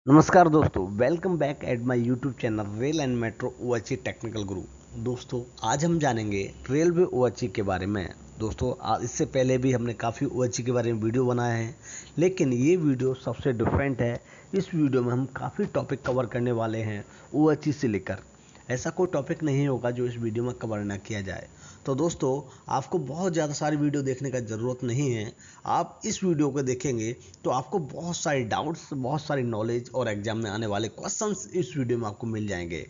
नमस्कार दोस्तों, welcome back at my YouTube channel rail and metro OHE technical गुरु। दोस्तों, आज हम जानेंगे रेलवे ओएचई के बारे में। दोस्तों, इससे पहले भी हमने काफ़ी ओएचई के बारे में वीडियो बनाए हैं, लेकिन ये वीडियो सबसे डिफरेंट है। इस वीडियो में हम काफ़ी टॉपिक कवर करने वाले हैं ओएचई से लेकर। ऐसा कोई टॉपिक नहीं होगा जो इस वीडियो में कवर ना किया जाए। तो दोस्तों, आपको बहुत ज़्यादा सारी वीडियो देखने का ज़रूरत नहीं है। आप इस वीडियो को देखेंगे तो आपको बहुत सारे डाउट्स, बहुत सारी नॉलेज और एग्जाम में आने वाले क्वेश्चंस इस वीडियो में आपको मिल जाएंगे।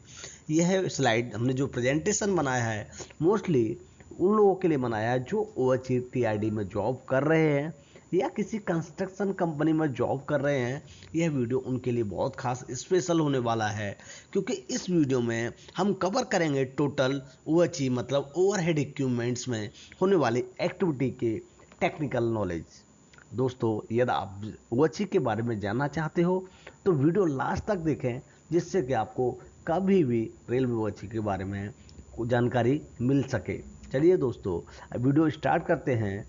यह स्लाइड हमने जो प्रेजेंटेशन बनाया है, मोस्टली उन लोगों के लिए बनाया है जो ओएचई टीआईडी में जॉब कर रहे हैं या किसी कंस्ट्रक्शन कंपनी में जॉब कर रहे हैं। यह वीडियो उनके लिए बहुत खास स्पेशल होने वाला है, क्योंकि इस वीडियो में हम कवर करेंगे टोटल ओएचई मतलब ओवरहेड इक्विपमेंट्स में होने वाली एक्टिविटी के टेक्निकल नॉलेज। दोस्तों, यदि आप ओएचई के बारे में जानना चाहते हो तो वीडियो लास्ट तक देखें, जिससे कि आपको कभी भी रेलवे ओएचई के बारे में जानकारी मिल सके। चलिए दोस्तों, वीडियो स्टार्ट करते हैं।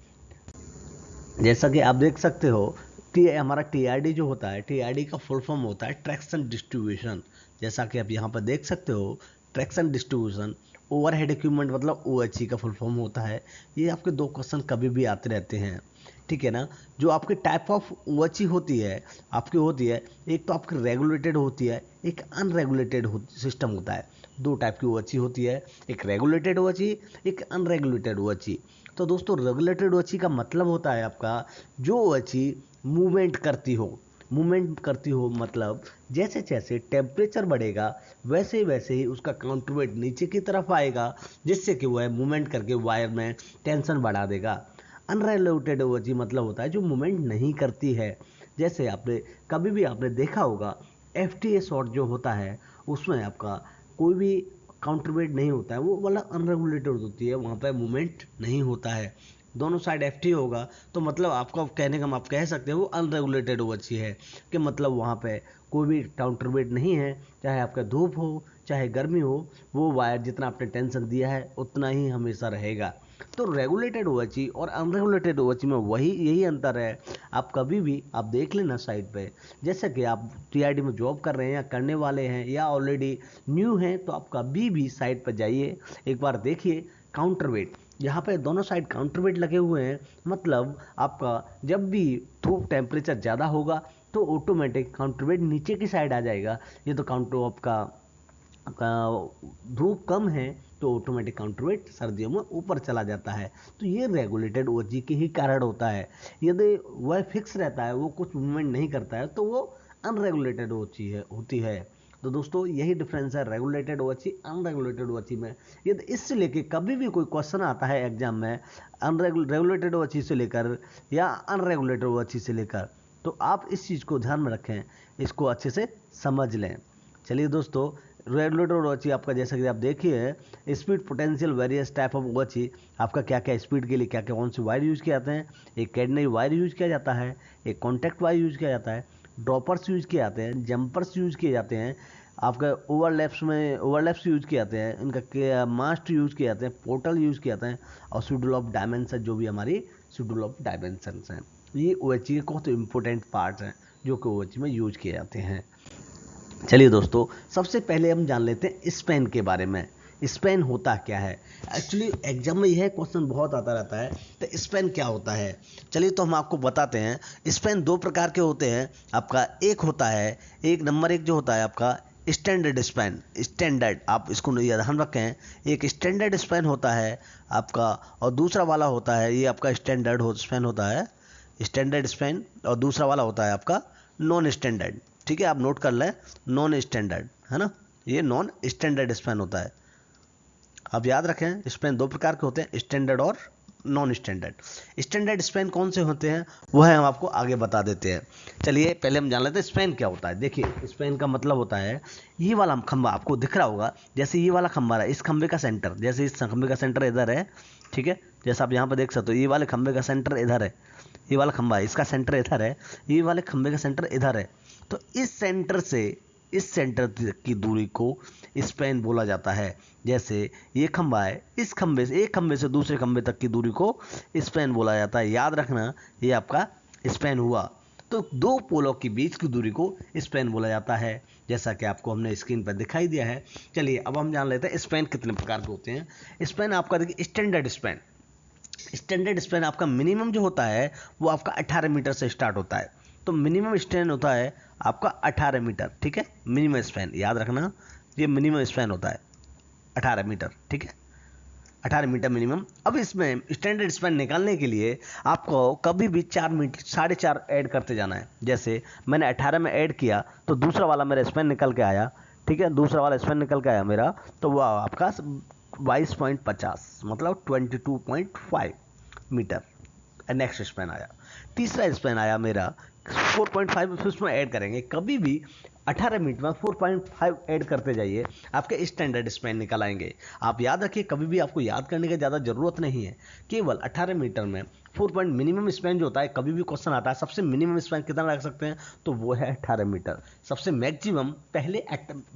जैसा कि आप देख सकते हो, हमारा टीआरडी जो होता है, टीआरडी का फुल फॉर्म होता है ट्रैक्शन डिस्ट्रीब्यूशन। जैसा कि आप यहाँ पर देख सकते हो, ट्रैक्शन डिस्ट्रीब्यूशन ओवरहेड इक्विपमेंट मतलब ओएचई का फुल फॉर्म होता है। ये आपके दो क्वेश्चन कभी भी आते रहते हैं, ठीक है ना। जो आपके टाइप ऑफ ओएचई होती है, आपकी होती है, एक तो आपकी रेगुलेटेड होती है, एक अनरेगुलेटेड सिस्टम होता है। दो टाइप की ओएचई होती है, एक रेगुलेटेड ओएचई, एक अनरेगुलेटेड ओएचई। तो दोस्तों, रेगुलेटेड ओएचई का मतलब होता है आपका जो ओएचई मूवमेंट करती हो। मूवमेंट करती हो मतलब जैसे जैसे टेम्परेचर बढ़ेगा वैसे वैसे ही उसका काउंटरवेट नीचे की तरफ आएगा, जिससे कि वह मूवमेंट करके वायर में टेंशन बढ़ा देगा। अनरेगुलेटेड ओएचई मतलब होता है जो मूवमेंट नहीं करती है। जैसे आपने कभी भी आपने देखा होगा, एफटीए शॉट जो होता है उसमें आपका कोई भी काउंटरवेट नहीं होता है, वो वाला अनरेगुलेटेड होती है, वहाँ पे मूवमेंट नहीं होता है। दोनों साइड एफटी होगा तो मतलब आपका कहने का आप कह सकते हो वो अनरेगुलेटेड ओएचई है, कि मतलब वहाँ पे कोई भी काउंटरवेट नहीं है। चाहे आपका धूप हो चाहे गर्मी हो, वो वायर जितना आपने टेंशन दिया है उतना ही हमेशा रहेगा। तो रेगुलेटेड ओएचई और अनरेगुलेटेड ओएचई में वही यही अंतर है। आप कभी भी आप देख लेना साइड पे, जैसे कि आप टीआईडी में जॉब कर रहे हैं या करने वाले हैं या ऑलरेडी न्यू हैं, तो आप कभी भी साइड पर जाइए, एक बार देखिए काउंटरवेट। यहाँ पे दोनों साइड काउंटरवेट लगे हुए हैं, मतलब आपका जब भी धूप टेम्परेचर ज़्यादा होगा तो ऑटोमेटिक काउंटरवेट नीचे की साइड आ जाएगा। ये तो काउंटर आपका धूप कम है तो ऑटोमेटिक काउंटरवेट सर्दियों में ऊपर चला जाता है। तो ये रेगुलेटेड ओएचई के ही कारण होता है। यदि वह फिक्स रहता है, वो कुछ मूवमेंट नहीं करता है, तो वो अनरेगुलेटेड ओएचई होती है। तो दोस्तों, यही डिफरेंस है रेगुलेटेड ओएचई अनरेगुलेटेड ओएचई में। यदि इससे लेके कभी भी कोई क्वेश्चन आता है एग्जाम में रेगुलेटेड ओएचई से लेकर या अनरेगुलेटेड ओएचई से लेकर, तो आप इस चीज़ को ध्यान में रखें, इसको अच्छे से समझ लें। चलिए दोस्तों, रेगुलेटर ओएचई आपका जैसा कि आप देखिए, speed potential various type of OHE आपका क्या क्या स्पीड के लिए क्या क्या कौन सी वायर यूज किए जाते हैं। एक कैडनरी वायर यूज किया जाता है, एक कॉन्टैक्ट वायर यूज किया जाता है, ड्रॉपर्स यूज किए जाते हैं, जंपर्स यूज किए जाते हैं, आपका ओवरलैप्स यूज किए जाते हैं, इनका मास्ट यूज किए जाते हैं, पोर्टल यूज किए जाते हैं, और शेड्यूल ऑफ डायमेंशन, जो भी हमारी शेड्यूल ऑफ डायमेंशन हैं। ये ओएचई के बहुत इंपॉर्टेंट पार्ट हैं जो कि ओएचई में यूज किए जाते हैं। चलिए दोस्तों, सबसे पहले हम जान लेते हैं स्पैन के बारे में। स्पैन होता क्या है? एक्चुअली एग्जाम में यह क्वेश्चन बहुत आता रहता है, तो स्पैन क्या होता है। चलिए तो हम आपको बताते हैं। स्पैन दो प्रकार के होते हैं। आपका एक होता है, एक नंबर एक जो होता है आपका स्टैंडर्ड स्पैन। स्टैंडर्ड, आप इसको ध्यान रखें, एक स्टैंडर्ड स्पैन होता है आपका, और दूसरा वाला होता है ये आपका स्टैंडर्ड स्पैन होता है, स्टैंडर्ड स्पैन, और दूसरा वाला होता है आपका नॉन स्टैंडर्ड। ठीक है, आप नोट कर लें, नॉन स्टैंडर्ड है ना, ये नॉन स्टैंडर्ड स्पैन होता है। आप याद रखें, स्पैन दो प्रकार के होते हैं, स्टैंडर्ड और नॉन स्टैंडर्ड। स्टैंडर्ड स्पैन कौन से होते हैं वो है हम आपको आगे बता देते हैं। चलिए पहले हम जान लेते हैं स्पैन क्या होता है। देखिए, स्पैन का मतलब होता है ये वाला खंबा आपको दिख रहा होगा, जैसे ये वाला खंबा है, इस खंबे का सेंटर, जैसे इस खंबे का सेंटर इधर है, ठीक है, जैसा आप यहाँ पर देख सकते हो, ये वाले खंबे का सेंटर इधर है, ये वाला खंबा है, इसका सेंटर इधर है, ये वाले खंबे का सेंटर इधर है। तो इस सेंटर की दूरी को स्पैन बोला जाता है। जैसे ये खंबा है, इस खंबे से एक खंबे से दूसरे खंबे तक की दूरी को स्पैन बोला जाता है। याद रखना, ये आपका स्पैन हुआ। तो दो पोलों के बीच की दूरी को स्पैन बोला जाता है, जैसा कि आपको हमने स्क्रीन पर दिखाई दिया है। चलिए अब हम जान लेते हैं स्पैन कितने प्रकार के होते हैं। स्पैन आपका देखिए स्टैंडर्ड स्पैन आपका मिनिमम जो होता है वो आपका 18 मीटर से स्टार्ट होता है। तो मिनिमम स्पैन होता है आपका 18 मीटर, ठीक है। मिनिमम स्पैन याद रखना, ये मिनिमम स्पैन होता है 18 मीटर, ठीक है। 18 मीटर मिनिमम। अब इसमें स्टैंडर्ड स्पैन निकालने के लिए आपको कभी भी 4 मीटर 4.5 ऐड करते जाना है। जैसे मैंने 18 में ऐड किया तो दूसरा वाला मेरा स्पैन निकल के आया, ठीक है। दूसरा वाला स्पैन निकल के आया मेरा, तो वह आपका 22.50 मतलब 22.5 मीटर नेक्स्ट स्पैन आया। तीसरा स्पैन आया मेरा 4.5, उसमें ऐड करेंगे। कभी भी 18 मिनट में 4.5 ऐड करते जाइए, आपके स्टैंडर्ड स्पैन निकल आएंगे। आप याद रखिए, कभी भी आपको याद करने की ज़्यादा ज़रूरत नहीं है। केवल 18 मीटर में 4 पॉइंट मिनिमम स्पैन जो होता है, कभी भी क्वेश्चन आता है सबसे मिनिमम स्पैन कितना रख सकते हैं, तो वो है 18 मीटर। सबसे मैक्सिमम पहले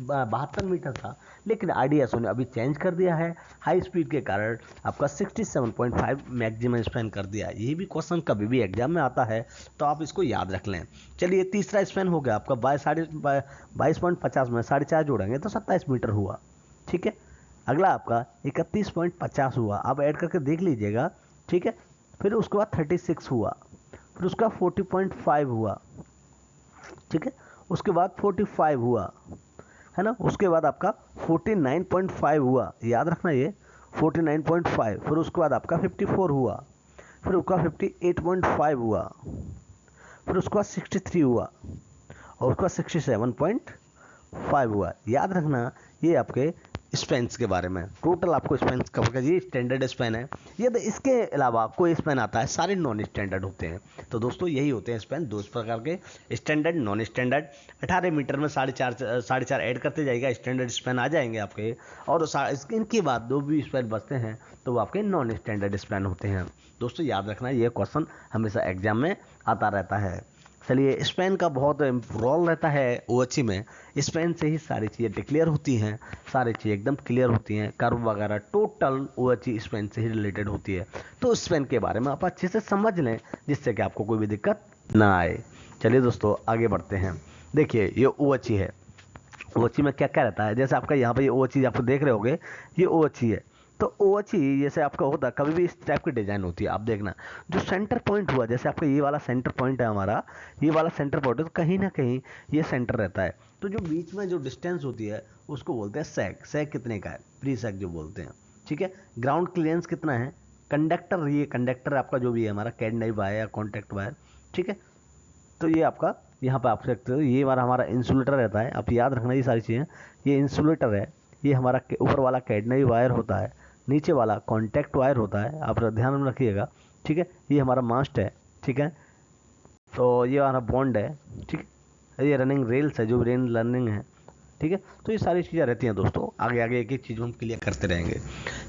72 मीटर था, लेकिन आईडीएसओ ने अभी चेंज कर दिया है हाई स्पीड के कारण, आपका 67.5 मैक्सिमम स्पैन कर दिया है। ये भी क्वेश्चन कभी भी एग्जाम में आता है, तो आप इसको याद रख लें। चलिए तीसरा स्पैन हो गया आपका 22.50 में 4.5 जोड़ेंगे तो 27 मीटर हुआ, ठीक है। अगला आपका 31.50 हुआ, आप ऐड करके देख लीजिएगा, ठीक है। फिर उसके बाद 36 हुआ, फिर उसका 40.5 हुआ, ठीक है। उसके बाद 45 हुआ, है ना। उसके बाद आपका 49.5 हुआ, याद रखना ये 49.5। फिर उसके बाद आपका 54 हुआ, फिर उसका 58.5 हुआ, फिर उसके बाद 63 हुआ, और उसका 67.5 हुआ। याद रखना ये आपके स्पेन्स के बारे में, टोटल आपको स्पेन्स कवर कर, ये स्टैंडर्ड स्पेन है। यदि इसके अलावा कोई स्पेन आता है, सारे नॉन स्टैंडर्ड होते हैं। तो दोस्तों यही होते हैं स्पेन, दो प्रकार के, स्टैंडर्ड नॉन स्टैंडर्ड। 18 मीटर में 4.5 ऐड करते जाएगा, स्टैंडर्ड स्पेन आ जाएंगे आपके। और इनके बाद दो भी स्पेन बचते हैं तो वो आपके नॉन स्टैंडर्ड स्पेन होते हैं। दोस्तों याद रखना, ये क्वेश्चन हमेशा एग्जाम में आता रहता है। चलिए स्पेन का बहुत रोल रहता है ओएचसी में। स्पेन से ही सारी चीज़ें डिक्लेयर होती हैं, सारी चीज़ें एकदम क्लियर होती हैं, कर्व वगैरह टोटल ओएचसी स्पेन से ही रिलेटेड होती है। तो स्पेन के बारे में आप अच्छे से समझ लें, जिससे कि आपको कोई भी दिक्कत ना आए। चलिए दोस्तों आगे बढ़ते हैं। देखिए ये ओएचसी है, ओएचसी में क्या क्या रहता है। जैसे आपका यहाँ पे ये ओएचसी आपको देख रहे होगे, ये ओएचसी है। तो ओएचसी जैसे आपका होता है, कभी भी इस टाइप की डिजाइन होती है। आप देखना जो सेंटर पॉइंट हुआ, जैसे आपका ये वाला सेंटर पॉइंट है हमारा, ये वाला सेंटर पॉइंट है, तो कहीं ना कहीं ये सेंटर रहता है। तो जो बीच में जो डिस्टेंस होती है उसको बोलते हैं सैग। सैग कितने का है, प्री सैग जो बोलते हैं, ठीक है। ग्राउंड क्लियरेंस कितना है, कंडक्टर, ये कंडक्टर आपका जो भी है हमारा कैडनाई वायर या कॉन्टैक्ट वायर, ठीक है। तो ये आपका यहाँ पे आप सकते हो, ये हमारा इंसुलेटर रहता है। आप याद रखना ये सारी चीज़ें, ये इंसुलेटर है, ये हमारा ऊपर वाला कैडनरी वायर होता है, नीचे वाला कॉन्टैक्ट वायर होता है, आप ध्यान में रखिएगा, ठीक है। ये हमारा मास्ट है, ठीक है। तो ये हमारा बॉन्ड है, ठीक है। ये रनिंग रेल्स है, जो रेन लर्निंग है, ठीक है। तो ये सारी चीज़ें रहती हैं दोस्तों, आगे आगे एक एक चीज़ हम क्लियर करते रहेंगे।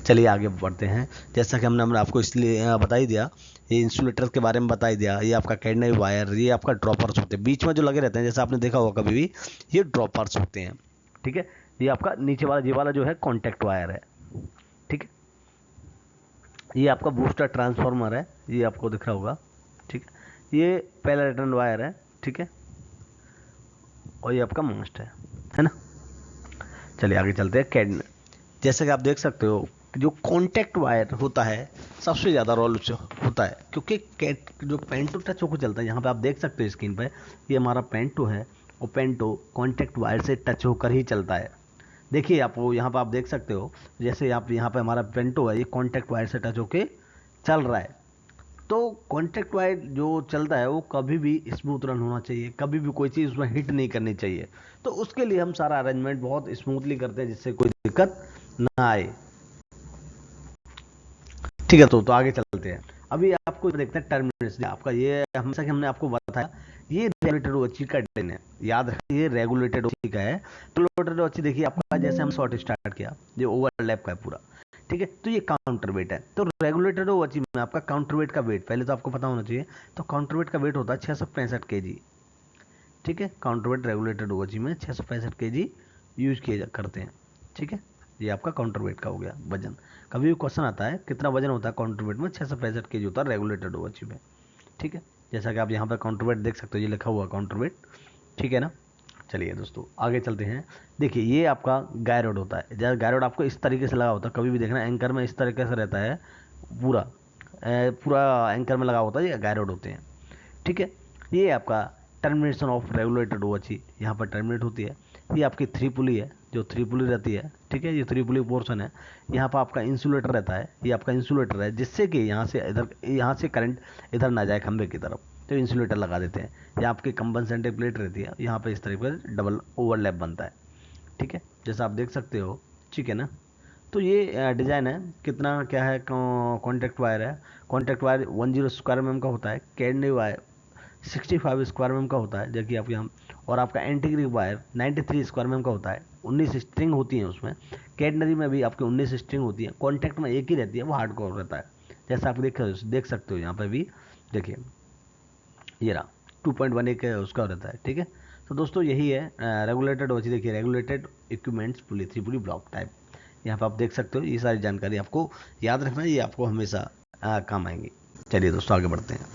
चलिए आगे बढ़ते हैं। जैसा कि हमने आपको इसलिए बता ही दिया, ये इंसुलेटर के बारे में बता ही दिया। ये आपका कैडनरी वायर, ये आपका ड्रॉपर्स होते हैं बीच में जो लगे रहते हैं, जैसे आपने देखा होगा कभी भी, ये ड्रॉपर्स होते हैं, ठीक है। ये आपका नीचे वाला, ये वाला जो है कॉन्टैक्ट वायर है, ठीक है। ये आपका बूस्टर ट्रांसफार्मर है, ये आपको दिख रहा होगा, ठीक है। ये पहला रिटर्न वायर है, ठीक है। और ये आपका मास्ट है ना। चलिए आगे चलते हैं। कैड, जैसे कि आप देख सकते हो, जो कॉन्टैक्ट वायर होता है सबसे ज़्यादा रोल उससे होता है, क्योंकि जो पेंटो टच होकर चलता है, यहाँ पे आप देख सकते हो स्क्रीन पे, ये हमारा पेंटो है, और पेंटो कॉन्टैक्ट वायर से टच होकर ही चलता है। देखिए आप वो यहाँ पे आप देख सकते हो, जैसे आप यहाँ पे हमारा पेंटो है, ये कॉन्टैक्ट वायर से टच होकर चल रहा है। तो कॉन्टैक्ट वायर जो चलता है वो कभी भी स्मूथ रन होना चाहिए, कभी भी कोई चीज़ उसमें हिट नहीं करनी चाहिए। तो उसके लिए हम सारा अरेंजमेंट बहुत स्मूथली करते हैं, जिससे कोई दिक्कत ना आए, ठीक है। तो आगे चलते हैं। अभी आपको देखते हैं टर्मिनेट्स, आपका ये हमेशा कि हमने आपको बताया, ये रेगुलेटेड ओएचसी का डिजाइन है, याद रखिए ये रेगुलेटेड ओएचसी का है। तो रेगुलेटेड ओएचसी देखिए आपका, जैसे हम शॉर्ट स्टार्ट किया, ये ओवरलैप का है पूरा, ठीक है। तो ये काउंटर वेट है। तो रेगुलेटेड ओएचसी में आपका काउंटर वेट का वेट पहले तो आपको पता होना चाहिए। तो काउंटर वेट का वेट होता है 665 kg, ठीक है। काउंटर वेट रेगुलेटेड ओएचसी में 665 kg यूज किए करते हैं, ठीक है। ये आपका काउंटर वेट का हो गया वजन। कभी भी क्वेश्चन आता है कितना वजन होता है काउंटर वेट में, 665 kg होता है रेगुलेटेड ओएचसी में, ठीक है। जैसा कि आप यहाँ पर काउंटरवेट देख सकते हो, ये लिखा हुआ काउंटरवेट, ठीक है ना। चलिए दोस्तों आगे चलते हैं। देखिए ये आपका गाय रोड होता है, जैसे गाय रोड आपको इस तरीके से लगा होता है, कभी भी देखना एंकर में इस तरीके से रहता है, पूरा पूरा एंकर में लगा होता है, ये गाय रोड होते हैं, ठीक है। ये आपका टर्मिनेशन ऑफ रेगुलेटेड ओएचई यहाँ पर टर्मिनेट होती है। ये आपकी थ्री पुली है, जो थ्री पुली रहती है, ठीक है, ये थ्री पुली पोर्शन है। यहाँ पर आपका इंसुलेटर रहता है, ये आपका इंसुलेटर है, जिससे कि यहाँ से करंट इधर ना जाए खंभे की तरफ, तो इंसुलेटर लगा देते हैं। यहाँ आपकी कंपनसेंटेड प्लेट रहती है, यहाँ पे इस तरीके से डबल ओवरलैप बनता है, ठीक है, जैसा आप देख सकते हो, ठीक है ना। तो ये डिज़ाइन है, कितना क्या है, कॉन्टैक्ट वायर है, कॉन्टैक्ट वायर 10 स्क्वायर mm का होता है, कैडनी वायर 65 स्क्वायर mm का होता है, देखिए आप यहाँ। और आपका एंटीग्रिक वायर 93 स्क्वायर mm का होता है, 19 स्ट्रिंग होती हैं उसमें। कैडनरी में भी आपकी 19 स्ट्रिंग होती है, कॉन्टैक्ट में एक ही रहती है, वो हार्ड कोर रहता है, जैसा आप देख सकते हो यहाँ पर भी, देखिए ये रहा 2.1 एक उसका रहता है, ठीक है। तो दोस्तों यही है रेगुलेटेड ओएचई, देखिए रेगुलेटेड इक्विपमेंट्स पुली, थ्री पुली ब्लॉक टाइप, यहाँ पर आप देख सकते हो। ये सारी जानकारी आपको याद रखना है, ये आपको हमेशा काम आएंगी। चलिए दोस्तों आगे बढ़ते हैं।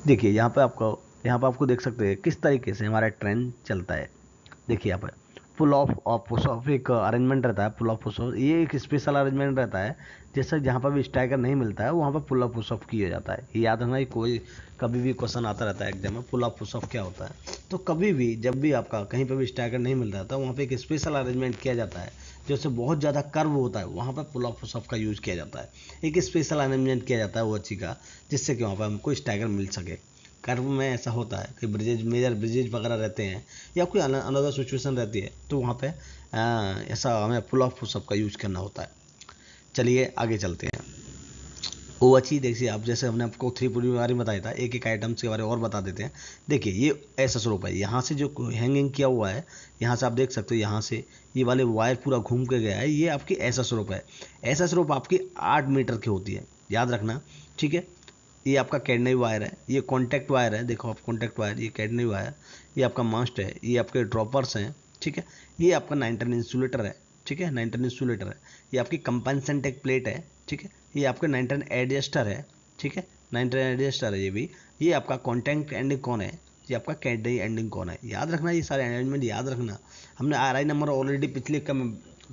देखिए यहाँ पे आपको देख सकते हैं किस तरीके से हमारा ट्रेन चलता है। देखिए यहाँ पर पुल ऑफ और पुश ऑफ एक अरेंजमेंट रहता है, पुल ऑफ पुश ऑफ, ये एक स्पेशल अरेंजमेंट रहता है, जैसे जहाँ पर भी स्ट्राइकर नहीं मिलता है वहाँ पर पुल ऑफ पुश ऑफ किया जाता है। ये याद रखना, ये कोई कभी भी क्वेश्चन आता रहता है एग्जाम में, पुल ऑफ पुश ऑफ क्या होता है। तो कभी भी जब भी आपका कहीं पर भी स्ट्राइकर नहीं मिल रहा था, वहाँ पर एक स्पेशल अरेंजमेंट किया जाता है, जैसे बहुत ज़्यादा कर्व होता है वहाँ पर पुल ऑफ पुश ऑफ का यूज़ किया जाता है। एक स्पेशल अरेंजमेंट किया जाता है वो अच्छी का, जिससे कि वहाँ पर हमको स्ट्राइकर मिल सके। कर्व में ऐसा होता है कि ब्रिजेज, मेजर ब्रिजेज वगैरह रहते हैं, या कोई अनदर सिचुएशन रहती है, तो वहाँ पे ऐसा हमें पुल ऑफ पुश ऑफ का यूज करना होता है। चलिए आगे चलते हैं। ओएचई देखिए आप, जैसे हमने आपको थ्री पुली के बारे में बताया था, एक एक आइटम्स के बारे में और बता देते हैं। देखिए ये ऐसा स्वरूप है, यहाँ से जो हैंगिंग किया हुआ है, यहाँ से आप देख सकते हो, यहाँ से ये वाले वायर पूरा घूम के गया है, ये आपकी ऐसा स्वरूप है। ऐसा स्वरूप आपकी 8 मीटर की होती है, याद रखना, ठीक है। ये आपका कैडनरी वायर है, ये कॉन्टैक्ट वायर है, देखो आप कॉन्टैक्ट वायर, ये कैडनरी वायर, ये आपका मास्ट है, ये आपके ड्रॉपर्स हैं, ठीक है। ये आपका 9 टन इंसुलेटर है, ठीक है, 9 टन इंसुलेटर है। ये आपकी कंपनसेंटेड प्लेट है, ठीक है। ये आपका 9 टन एडजस्टर है, ठीक है, 9 टन एडजस्टर है ये भी। ये आपका कॉन्टैक्ट एंडिंग कौन है, ये आपका कैडनरी एंडिंग कौन है, याद रखना, ये सारे अरेंजमेंट याद रखना। हमने आरआई नंबर ऑलरेडी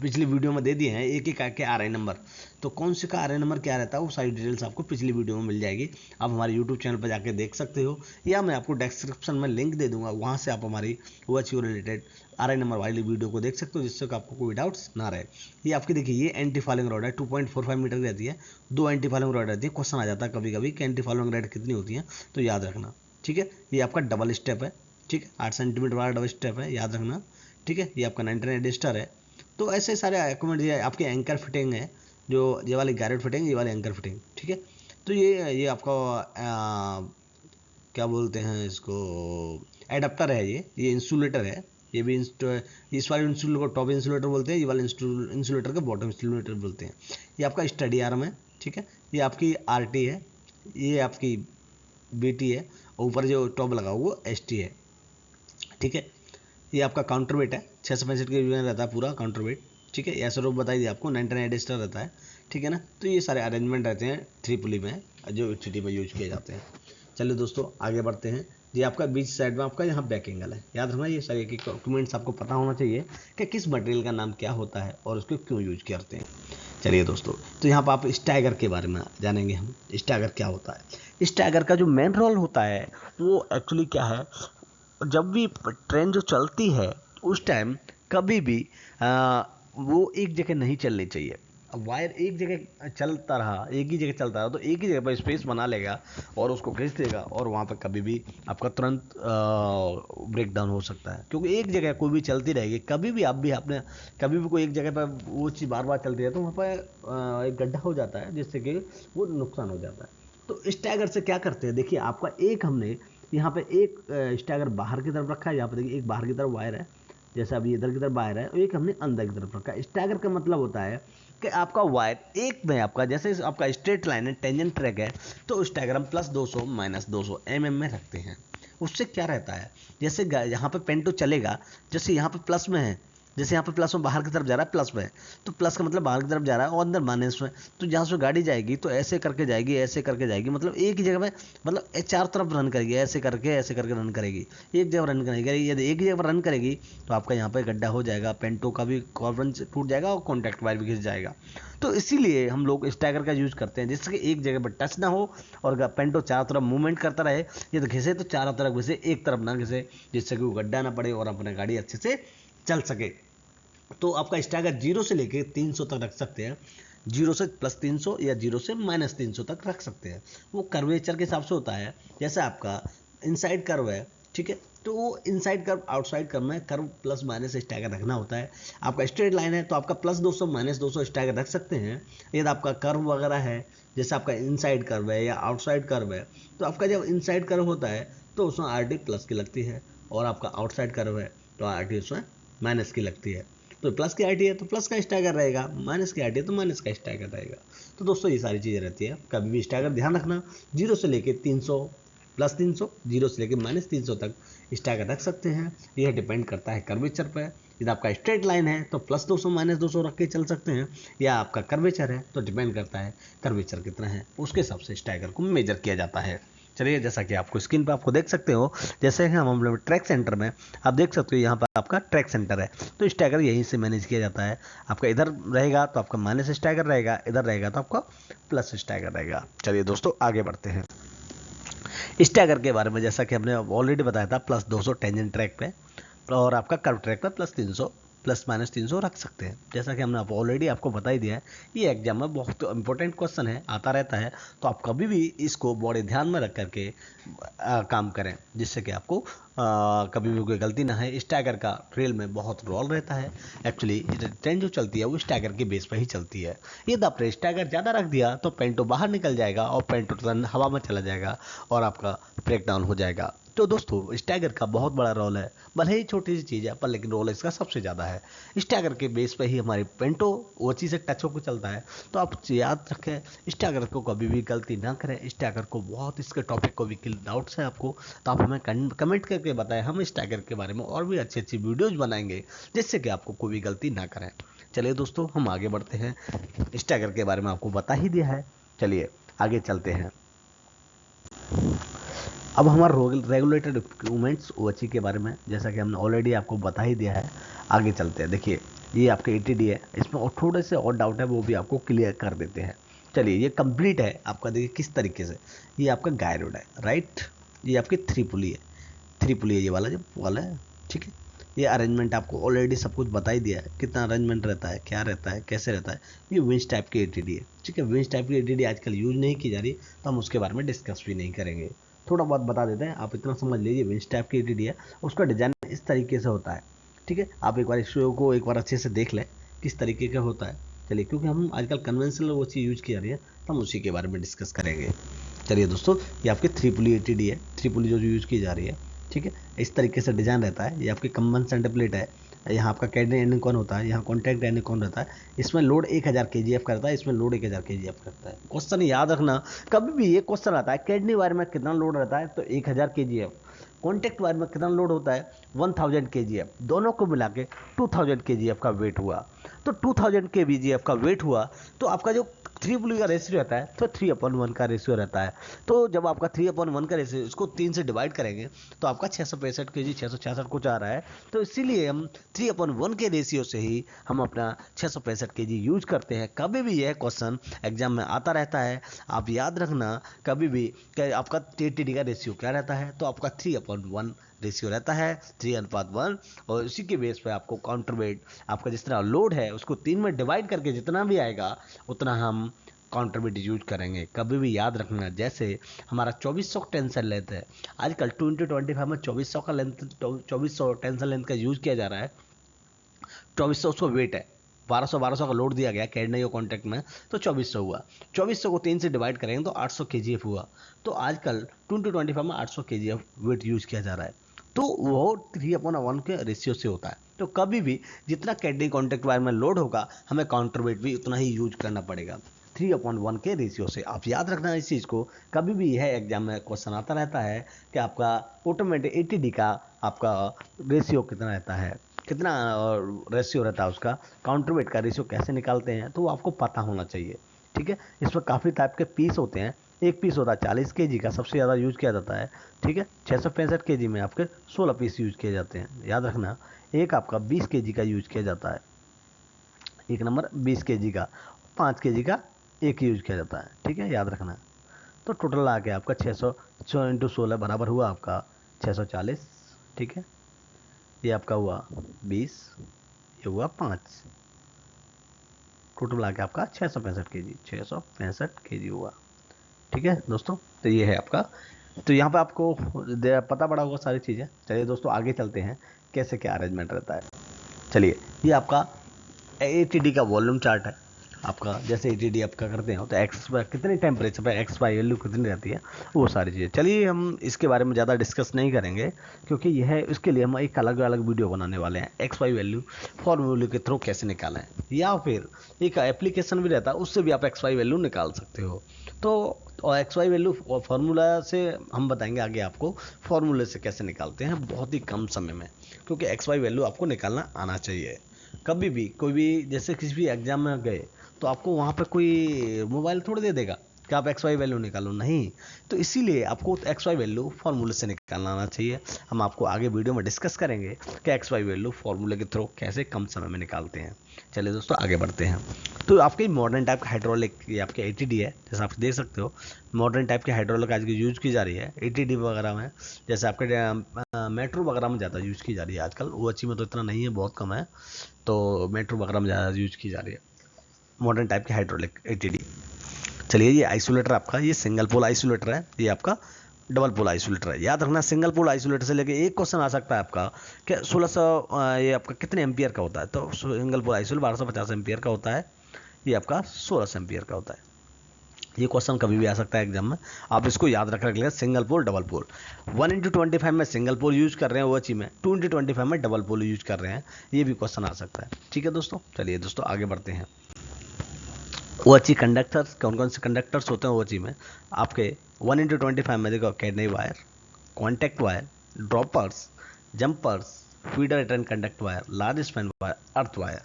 पिछली वीडियो में दे दिए हैं, एक एक आके आरआई नंबर, तो कौन से का आरआई नंबर क्या रहता है वो सारी डिटेल्स आपको पिछली वीडियो में मिल जाएगी। आप हमारे यूट्यूब चैनल पर जाके देख सकते हो, या मैं आपको डिस्क्रिप्शन में लिंक दे दूंगा, वहाँ से आप हमारी ओएचई रिलेटेड आरआई नंबर वाली वीडियो को देख सकते हो, जिससे कि आपको कोई डाउट्स ना रहे। ये आपकी देखिए, ये एंटी फॉलिंग रॉड है, 2.45 मीटर की रहती है, 2 एंटी फॉलिंग रॉड रहती है। क्वेश्चन आ जाता है कभी कभी कि एंटी फॉलिंग रॉड कितनी होती है, तो याद रखना, ठीक है। ये आपका डबल स्टेप है, ठीक है, 8 सेंटीमीटर वाला डबल स्टेप है, याद रखना, ठीक है। ये आपका 9 टन एडजस्टर है। तो ऐसे सारे इक्विपमेंट, आपके एंकर फिटिंग है, जो ये वाली गैरेट फिटिंग, ये वाली एंकर फिटिंग, ठीक है। तो ये आपका क्या बोलते हैं इसको, एडाप्टर है, ये इंसुलेटर है, ये भी इस वाले इंसुलेटर को टॉप इंसुलेटर बोलते हैं, ये वाले इंसुलेटर को बॉटम इंसुलेटर बोलते हैं। ये आपका स्टडी आर्म है, ठीक है। ये आपकी आरटी है, ये आपकी बीटी है, और ऊपर जो टॉप लगा हुआ वो एसटी है, ठीक है। ये आपका काउंटर वेट है, 665 के में रहता है पूरा काउंटर वेट, ठीक है। ऐसा रूप बताइए आपको, 9 टन एडजस्टर रहता है, ठीक है ना। तो ये सारे अरेंजमेंट रहते हैं थ्री पुली में, जो सिटी में यूज किए जाते हैं। चलिए दोस्तों आगे बढ़ते हैं। ये आपका बीच साइड में आपका यहाँ बैक एंगल है, याद रखना, ये सारे डॉक्यूमेंट्स आपको पता होना चाहिए कि किस मटेरियल का नाम क्या होता है और उसको क्यों यूज करते हैं। चलिए दोस्तों, तो यहाँ पर आप स्टैगर के बारे में जानेंगे हम, स्टैगर क्या होता है। स्टैगर का जो मेन रोल होता है वो एक्चुअली क्या है, जब भी ट्रेन जो चलती है उस टाइम कभी भी वो एक जगह नहीं चलनी चाहिए। अब वायर एक जगह चलता रहा, एक ही जगह चलता रहा, तो एक ही जगह पर स्पेस बना लेगा और उसको खींच देगा, और वहाँ पर कभी भी आपका तुरंत ब्रेक डाउन हो सकता है, क्योंकि एक जगह कोई भी चलती रहेगी। कभी भी आपने कभी भी कोई एक जगह पर वो चीज़ बार बार चलती है, तो वहाँ पर एक गड्ढा हो जाता है, जिससे कि वो नुकसान हो जाता है। तो स्टैगर से क्या करते हैं, देखिए आपका एक हमने यहाँ पे एक स्टैगर बाहर की तरफ रखा है, यहाँ पे देखिए एक बाहर की तरफ वायर है, जैसे अभी इधर की तरफ वायर है, और एक हमने अंदर की तरफ रखा है। स्टैगर का मतलब होता है कि आपका वायर एक में आपका, जैसे आपका स्ट्रेट लाइन है, टेंजेंट ट्रैक है, तो स्टैगर हम +200 -200 mm में रखते हैं। उससे क्या रहता है, जैसे यहाँ पे पेंटो चलेगा, जैसे यहाँ पे प्लस में है, जैसे यहाँ पे प्लस में बाहर की तरफ जा रहा है, प्लस में, तो प्लस का मतलब बाहर की तरफ जा रहा है और अंदर माइनस में, तो जहाँ से गाड़ी जाएगी तो ऐसे करके जाएगी, ऐसे करके जाएगी, मतलब एक ही जगह में, मतलब चार तरफ रन करेगी, ऐसे करके रन करेगी, एक जगह रन करेगी। यदि एक ही जगह रन करेगी तो आपका यहाँ पे गड्ढा हो जाएगा, पेंटो का भी कार्बन टूट जाएगा और कॉन्टैक्ट वायर भी घिस जाएगा। तो इसीलिए हम लोग स्टैगर का यूज करते हैं, जिससे कि एक जगह पर टच ना हो और पेंटो चारों तरफ मूवमेंट करता रहे। ये तो घिसे तो चारों तरफ घिसे, एक तरफ ना घिसे, जिससे कि वो गड्ढा ना पड़े और अपने गाड़ी अच्छे से चल सके। तो आपका स्टैगर 0 से लेके 300 तक रख सकते हैं, 0 से +300 या 0 से -300 तक रख सकते हैं। वो कर्वेचर के हिसाब से होता है। जैसे आपका इनसाइड कर्व है, ठीक है, तो वो इनसाइड कर्व आउटसाइड कर्व में कर्व प्लस माइनस स्टैगर रखना होता है। आपका स्ट्रेट लाइन है तो आपका +200 -200 स्टैगर रख सकते हैं। यदि आपका कर्व वगैरह है, जैसे आपका इनसाइड कर्व है या आउटसाइड कर्व है, तो आपका जब इनसाइड कर्व होता है तो उसमें RT प्लस की लगती है, और आपका आउटसाइड कर्व है तो RT उसमें माइनस की लगती है। तो प्लस की RT है तो प्लस का स्टैगर रहेगा, माइनस की RT है तो माइनस का स्टैगर रहेगा। तो दोस्तों ये सारी चीज़ें रहती है। कभी भी स्टैगर ध्यान रखना, 0 से लेके 300 +300, 0 से लेके -300 तक स्टैगर रख सकते हैं। यह डिपेंड करता है कर्वेचर पर। यदि आपका स्ट्रेट लाइन है तो +200 -200 रख के चल सकते हैं, या आपका कर्वेचर है तो डिपेंड करता है कर्वेचर कितना है, उसके हिसाब से स्टैगर को मेजर किया जाता है। चलिए, जैसा कि आपको स्क्रीन पर आपको देख सकते हो, जैसे हम लोग ट्रैक सेंटर में आप देख सकते हो, यहाँ पर आपका ट्रैक सेंटर है, तो स्टैगर यहीं से मैनेज किया जाता है। आपका इधर रहेगा तो आपका माइनस स्टैगर रहेगा, इधर रहेगा तो आपका प्लस स्टैगर रहेगा। चलिए दोस्तों, आगे बढ़ते हैं। स्टैगर के बारे में जैसा कि हमने ऑलरेडी बताया था, +200 टेंजेंट ट्रैक पे, और आपका कर्व ट्रैक पे +300 ±300 रख सकते हैं। जैसा कि हमने ऑलरेडी आपको बता ही दिया है, ये एग्जाम में बहुत इंपॉर्टेंट क्वेश्चन है, आता रहता है, तो आप कभी भी इसको बड़े ध्यान में रख करके काम करें, जिससे कि आपको कभी भी कोई गलती ना है। स्टैगर का रेल में बहुत रोल रहता है। एक्चुअली ट्रेन जो चलती है वो स्टैगर के बेस पर ही चलती है। यदि आपने स्टैगर ज़्यादा रख दिया तो पेंटो बाहर निकल जाएगा और पेंटो तुरंत हवा में चला जाएगा और आपका ब्रेक डाउन हो जाएगा। तो दोस्तों, स्टैगर का बहुत बड़ा रोल है, भले ही छोटी सी चीज़ है पर लेकिन रोल इसका सबसे ज़्यादा है। स्टैगर के बेस पे ही हमारी पेंटो वो चीज़ से टच होकर चलता है। तो आप याद रखें, स्टैगर को कभी भी गलती ना करें। स्टैगर को बहुत, इसके टॉपिक को भी डाउट्स है आपको तो आप हमें कमेंट करके बताएं, हम स्टैगर के बारे में और भी अच्छी अच्छी वीडियोज़ बनाएंगे, जिससे कि आपको कोई भी गलती ना करें। चलिए दोस्तों, हम आगे बढ़ते हैं। स्टैगर के बारे में आपको बता ही दिया है, चलिए आगे चलते हैं। अब हमारा रेगुलेटेड इक्विपमेंट्स OHE के बारे में, जैसा कि हमने ऑलरेडी आपको बता ही दिया है। आगे चलते हैं। देखिए, ये आपके ATD है, इसमें और थोड़े से और डाउट है वो भी आपको क्लियर कर देते हैं। चलिए, ये कंप्लीट है आपका। देखिए किस तरीके से, ये आपका गायरोड है, राइट, ये आपकी 3 पुली है, 3 पुली है, ये वाला जो वाला है, ठीक है। ये अरेंजमेंट आपको ऑलरेडी सब कुछ बता ही दिया है, कितना अरेंजमेंट रहता है, क्या रहता है, कैसे रहता है। ये विंच टाइप की ATD है, ठीक है। विंच टाइप की ATD आजकल यूज नहीं की जा रही, तो हम उसके बारे में डिस्कस भी नहीं करेंगे। थोड़ा बहुत बता देते हैं, आप इतना समझ लीजिए। विंच टाइप की ATD है, उसका डिजाइन इस तरीके से होता है, ठीक है। आप एक बार इस वीडियो को एक बार अच्छे से देख लें किस तरीके का होता है। चलिए, क्योंकि हम आजकल कन्वेंशनल वो चीज़ यूज की जा रही है, तो हम उसी के बारे में डिस्कस करेंगे। चलिए दोस्तों, ये आपकी 3 पुली ATD है, 3 पुली जो यूज की जा रही है, ठीक है। इस तरीके से डिजाइन रहता है। ये आपकी कम्बन सेंटर प्लेट है, यहाँ आपका कैडनी एनिकॉन होता है, यहाँ कॉन्टैक्ट एनिकॉन रहता है। इसमें लोड 1000 kgf करता है, इसमें लोड 1000 kgf करता है। क्वेश्चन याद रखना, कभी भी ये क्वेश्चन आता है, कैडनी वायर में कितना लोड रहता है तो 1000 kgf, कॉन्टैक्ट वायर में कितना लोड होता है 1000 kgf, दोनों को मिला के 2000 kgf का वेट हुआ। तो 2000 kgf का वेट हुआ तो आपका जो 3 पुली का रेशियो रहता है तो 3/1 का रेशियो रहता है। तो जब आपका 3/1 का रेशियो, इसको 3 से डिवाइड करेंगे तो आपका 665 kg 666 कुछ आ रहा है। तो इसीलिए हम 3/1 के रेशियो से ही हम अपना 665 kg यूज करते हैं। कभी भी यह क्वेश्चन एग्जाम में आता रहता है, आप याद रखना कभी भी कि आपका TTD का रेशियो क्या रहता है, तो आपका 3/1 रेशियो रहता है, 3:1। और इसी के बेस पे आपको काउंटर वेट, आपका जिस तरह लोड है उसको 3 में डिवाइड करके जितना भी आएगा उतना हम काउंटर वेट यूज करेंगे। कभी भी याद रखना, जैसे हमारा 2400 टेंशन लेंथ है, आजकल 2025 में 2400 का लेंथ, 2400 टेंशन लेंथ का यूज किया जा रहा है। 2400 उसको वेट है, 1200 का लोड दिया गया कैडनी और कॉन्टैक्ट में, तो 2400 हुआ। 2400 को 3 से डिवाइड करेंगे तो 800 kgf हुआ। तो आजकल 2025 में 800 kgf वेट यूज किया जा रहा है, तो वो 3/1 के रेशियो से होता है। तो कभी भी जितना कैडनी कॉन्टैक्ट वायर में लोड होगा, हमें काउंटर वेट भी उतना ही यूज करना पड़ेगा, 3/1 के रेशियो से। आप याद रखना इस चीज़ को। कभी भी यह एग्जाम में क्वेश्चन आता रहता है कि आपका ऑटोमेटिक ATD का आपका रेशियो कितना रहता है, कितना रेशियो रहता है उसका, काउंटर वेट का रेशियो कैसे निकालते हैं, तो वो आपको पता होना चाहिए। ठीक है, इसमें काफ़ी टाइप के पीस होते हैं। एक पीस होता है 40 केजी का, सबसे ज़्यादा यूज किया जाता है। ठीक है, 665 केजी में आपके 16 पीस यूज किए जाते हैं, याद रखना। एक आपका 20 केजी का यूज किया जाता है, एक नंबर 20 केजी का, 5 केजी का एक यूज किया जाता है। ठीक है, याद रखना। तो टोटल आ गया आपका 600 इंटू 16 बराबर हुआ आपका 640। ठीक है, ये आपका हुआ 20, ये हुआ 5, टोटल आ गया आपका 665 केजी, 665 केजी हुआ। ठीक है दोस्तों, तो ये है आपका। तो यहाँ पे आपको पता पड़ा होगा सारी चीज़ें। चलिए दोस्तों आगे चलते हैं, कैसे क्या अरेंजमेंट रहता है। चलिए, ये आपका ATD का वॉल्यूम चार्ट है आपका। जैसे ATD आपका करते हैं तो एक्स कितने टेम्परेचर पर एक्स वाई वैल्यू कितनी रहती है, वो सारी चीज़ें। चलिए हम इसके बारे में ज़्यादा डिस्कस नहीं करेंगे, क्योंकि यह है, इसके लिए हम एक अलग अलग वीडियो बनाने वाले हैं। एक्स वाई वैल्यू फॉर्मूले के थ्रू कैसे निकालें, या फिर एक एप्लीकेशन भी रहता है, उससे भी आप एक्स वाई वैल्यू निकाल सकते हो। तो और एक्स वाई वैल्यू फार्मूला से हम बताएंगे आगे आपको फार्मूले से कैसे निकालते हैं बहुत ही कम समय में, क्योंकि एक्स वाई वैल्यू आपको निकालना आना चाहिए। कभी भी कोई भी, जैसे किसी भी एग्जाम में गए तो आपको वहाँ पे कोई मोबाइल थोड़ी दे देगा कि आप एक्स वाई वैल्यू निकालो, नहीं। तो इसीलिए आपको एक्स वाई वैल्यू फार्मूले से निकालना आना चाहिए। हम आपको आगे वीडियो में डिस्कस करेंगे कि एक्स वाई वैल्यू फार्मूले के थ्रू कैसे कम समय में निकालते हैं। चलिए दोस्तों आगे बढ़ते हैं। तो आपके मॉडर्न टाइप का हाइड्रोलिक, ये आपके ATD है, जैसे आप देख सकते हो मॉडर्न टाइप के हाइड्रोलिक आज की यूज़ की जा रही है ATD वगैरह में। जैसे आपके मेट्रो वगैरह में ज़्यादा यूज़ की जा रही है आजकल, वो अच्छी में तो इतना नहीं है, बहुत कम है। तो मेट्रो वगैरह में ज़्यादा यूज़ की जा रही है मॉडर्न टाइप के हाइड्रोलिक ATD। चलिए, ये आइसोलेटर आपका, ये सिंगल पोल आइसोलेटर है, ये आपका डबल पोल आइसोलेटर है। याद रखना, सिंगल पोल आइसोलेटर से लेके एक क्वेश्चन आ सकता है आपका कि 1600 ये आपका कितने एम्पियर का होता है। तो सिंगल पोल आइसोलेटर 1250 एम्पियर का होता है, ये आपका 1600 एम्पियर का होता है। ये क्वेश्चन कभी भी आ सकता है एग्जाम में, आप इसको याद रख रखिएगा। सिंगल पोल डबल पोल, 1:25 में सिंगल पोल यूज कर रहे हैं वो चीज़ में, 2:25 में डबल पोल यूज कर रहे हैं, ये भी क्वेश्चन आ सकता है। ठीक है दोस्तों, चलिए दोस्तों आगे बढ़ते हैं। OHE कंडक्टर्स, कौन कौन से कंडक्टर्स होते हैं OHE में आपके 1:25 में? देखो, catenary wire, contact wire, droppers, jumpers, feeder return conduct wire, large span wire, earth wire,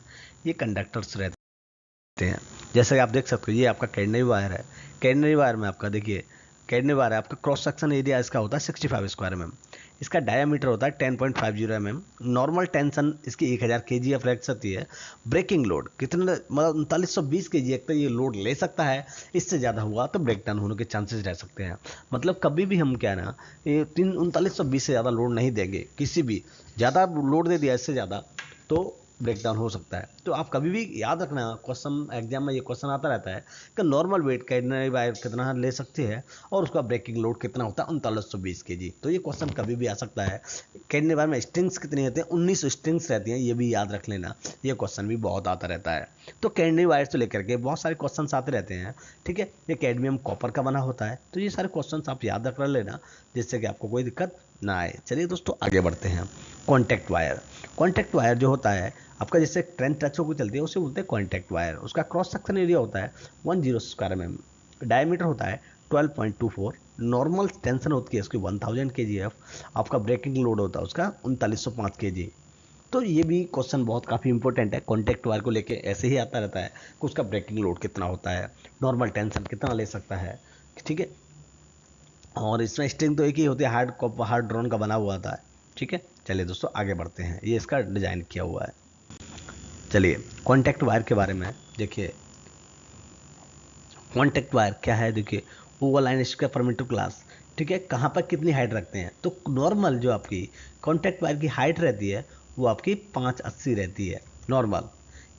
ये कंडक्टर्स रहते हैं। जैसे कि आप देख सकते हो, ये आपका कैडनी वायर है। कैडनी वायर में आपका देखिए, कैडनी वायर है आपका, क्रॉस सेक्शन एरिया इसका होता है 65 स्क्वायर mm, इसका डायमीटर होता है 10.50 mm, नॉर्मल टेंशन इसकी 1000 kgf रह सकती है। ब्रेकिंग लोड कितने, मतलब 3920 kg एक तो ये लोड ले सकता है, इससे ज़्यादा हुआ तो ब्रेक डाउन होने के चांसेस रह सकते हैं। मतलब कभी भी हम क्या ना, ये 3920 से ज़्यादा लोड नहीं देंगे, किसी भी ज़्यादा लोड दे दिया इससे ज़्यादा तो ब्रेकडाउन हो सकता है। तो आप कभी भी याद रखना, क्वेश्चन एग्जाम में ये क्वेश्चन आता रहता है कि नॉर्मल वेट कैडनरी वायर कितना ले सकती है और उसका ब्रेकिंग लोड कितना होता है 3920 kg। तो ये क्वेश्चन कभी भी आ सकता है। कैडनरी वायर में स्ट्रिंग्स कितनी होती हैं, 19 स्ट्रिंग्स रहती हैं, ये भी याद रख लेना, ये क्वेश्चन भी बहुत आता रहता है। तो कैडनरी वायर से लेकर के बहुत सारे क्वेश्चन आते रहते हैं। ठीक है, ये कैडमियम कॉपर का बना होता है। तो ये सारे क्वेश्चन आप याद रख लेना, जिससे कि आपको कोई दिक्कत ना आए। चलिए दोस्तों आगे बढ़ते हैं। कॉन्टैक्ट वायर, कॉन्टैक्ट वायर जो होता है आपका, जैसे ट्रेन टच होकर चलती है उसे बोलते हैं कॉन्टैक्ट वायर। उसका क्रॉस सेक्शन एरिया होता है 10 स्क्वायर mm, डायमीटर होता है 12.24, नॉर्मल टेंशन होती है उसकी 1000 kgf, आपका ब्रेकिंग लोड होता है उसका 3905 kg। तो ये भी क्वेश्चन बहुत काफ़ी इंपॉर्टेंट है, कॉन्टैक्ट वायर को लेके ऐसे ही आता रहता है कि उसका ब्रेकिंग लोड कितना होता है, नॉर्मल टेंशन कितना ले सकता है। ठीक है, और इसमें स्ट्रिंग तो एक ही होती है, हार्ड ड्रोन का बना हुआ था। ठीक है, चलिए दोस्तों आगे बढ़ते हैं, ये इसका डिजाइन किया हुआ है। चलिए कॉन्टैक्ट वायर के बारे में देखिए, कॉन्टैक्ट वायर क्या है, देखिए ओवल लाइन इसका परमिटिव क्लास। ठीक है, कहाँ पर कितनी हाइट रखते हैं, तो नॉर्मल जो आपकी कॉन्टैक्ट वायर की हाइट रहती है वो आपकी 580 रहती है नॉर्मल।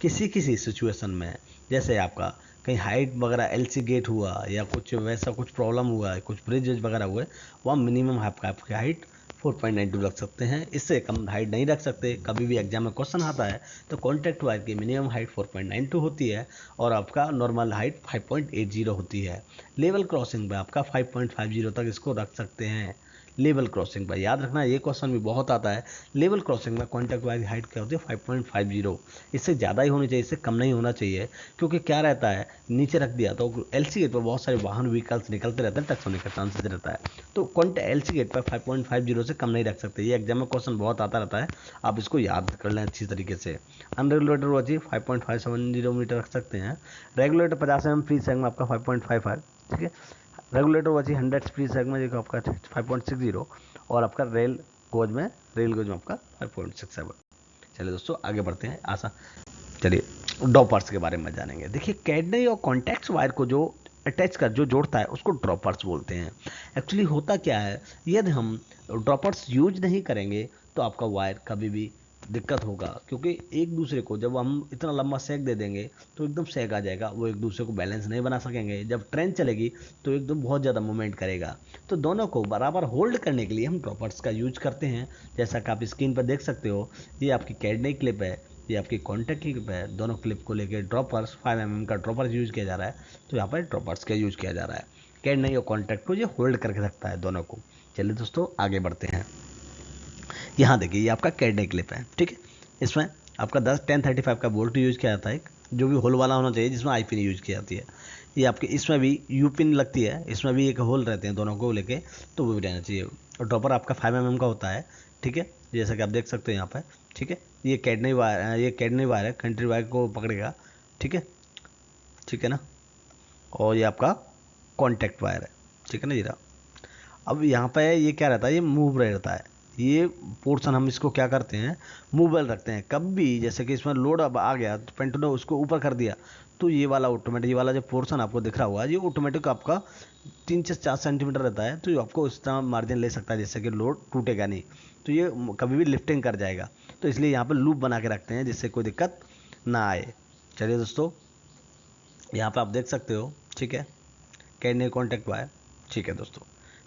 किसी किसी सिचुएशन में, जैसे आपका कहीं हाइट वगैरह एलसी गेट हुआ या कुछ वैसा कुछ प्रॉब्लम हुआ है, कुछ ब्रिज वगैरह हुए, वहाँ मिनिमम आपकी हाइट 4.92 रख सकते हैं, इससे कम हाइट नहीं रख सकते। कभी भी एग्जाम में क्वेश्चन आता है तो कॉन्टैक्ट वायर की मिनिमम हाइट 4.92 होती है और आपका नॉर्मल हाइट 5.80 होती है। लेवल क्रॉसिंग में आपका 5.50 तक इसको रख सकते हैं, लेवल क्रॉसिंग पर। याद रखना ये क्वेश्चन भी बहुत आता है। लेवल क्रॉसिंग में कॉन्टैक्ट वायर की हाइट क्या होती है 5.50, इससे ज़्यादा ही होनी चाहिए, इससे कम नहीं होना चाहिए। क्योंकि क्या रहता है, नीचे रख दिया तो एलसी गेट पर बहुत सारे वाहन व्हीकल्स निकलते रहते हैं, टच होने का चांसेस रहता है। तो कॉन्टैक्ट एलसी गेट पर 5.50 से कम नहीं रख सकते। ये एग्जाम में क्वेश्चन बहुत आता रहता है, आप इसको याद कर लें अच्छी तरीके से। अनरेगुलेटेड वॉच 5.570 मीटर रख सकते हैं। रेगुलेटर 50 mm फ्री सेगमेंट आपका 5.55, ठीक है। रेगुलेटर वॉच 100 फ्री सेगमेंट जो आपका 5.60, और आपका रेल गोज में आपका 5.67। चलिए दोस्तों आगे बढ़ते हैं। चलिए ड्रॉपर्स के बारे में जानेंगे। देखिए कैडनरी और कॉन्टैक्ट वायर को जो अटैच कर जो जोड़ता है उसको ड्रॉपर्स बोलते हैं। एक्चुअली होता क्या है, यदि हम ड्रॉपर्स यूज नहीं करेंगे तो आपका वायर कभी भी दिक्कत होगा, क्योंकि एक दूसरे को जब हम इतना लंबा सेक दे देंगे तो एकदम सेक आ जाएगा, वो एक दूसरे को बैलेंस नहीं बना सकेंगे। जब ट्रेन चलेगी तो एकदम बहुत ज़्यादा मूवमेंट करेगा। तो दोनों को बराबर होल्ड करने के लिए हम ड्रॉपर्स का यूज करते हैं। जैसा कि आप स्क्रीन पर देख सकते हो, ये आपकी कैडनरी क्लिप है, ये आपकी कॉन्टैक्ट क्लिप है। दोनों क्लिप को लेकर ड्रॉपर्स 5 mm का ड्रॉपर्स यूज किया जा रहा है, तो यहाँ पर ड्रॉपर्स का यूज किया जा रहा है। कैडनरी और कॉन्टैक्ट को ये होल्ड करके रखता है दोनों को। चलिए दोस्तों आगे बढ़ते हैं। यहाँ देखिए ये आपका कैडनरी क्लिप है, ठीक है। इसमें आपका 10-10-35 का बोल्ट यूज किया जाता है, एक जो भी होल वाला होना चाहिए, जिसमें आई पिन यूज की जाती है। ये आपके इसमें भी यू पिन लगती है, इसमें भी एक होल रहते हैं दोनों को लेके, तो वो भी रहना चाहिए। और ड्रॉपर आपका 5 mm का होता है, ठीक है, जैसा कि आप देख सकते हो यहाँ पर, ठीक है। ये कैडनरी वायर है, कंट्री वायर को पकड़ेगा, ठीक है, ठीक है ना। और ये आपका कॉन्टैक्ट वायर है, ठीक है ना जीरा। अब यहाँ पे ये क्या रहता है, ये मूव रहता है। ये पोर्शन हम इसको क्या करते हैं, मूवेबल रखते हैं। कब भी जैसे कि इसमें लोड अब आ गया तो पेंटो ने उसको ऊपर कर दिया, तो ये वाला ऑटोमेटिक, ये वाला जो पोर्शन आपको दिख रहा हुआ, ये ऑटोमेटिक आपका 3 से 4 सेंटीमीटर रहता है, तो ये आपको इस तरह मार्जिन ले सकता है जिससे कि लोड टूटेगा नहीं, तो ये कभी भी लिफ्टिंग कर जाएगा। तो इसलिए यहाँ पर लूप बना के रखते हैं जिससे कोई दिक्कत ना आए। चलिए दोस्तों यहाँ पर आप देख सकते हो, ठीक है, कैडनरी कॉन्टैक्ट वायर, ठीक है दोस्तों।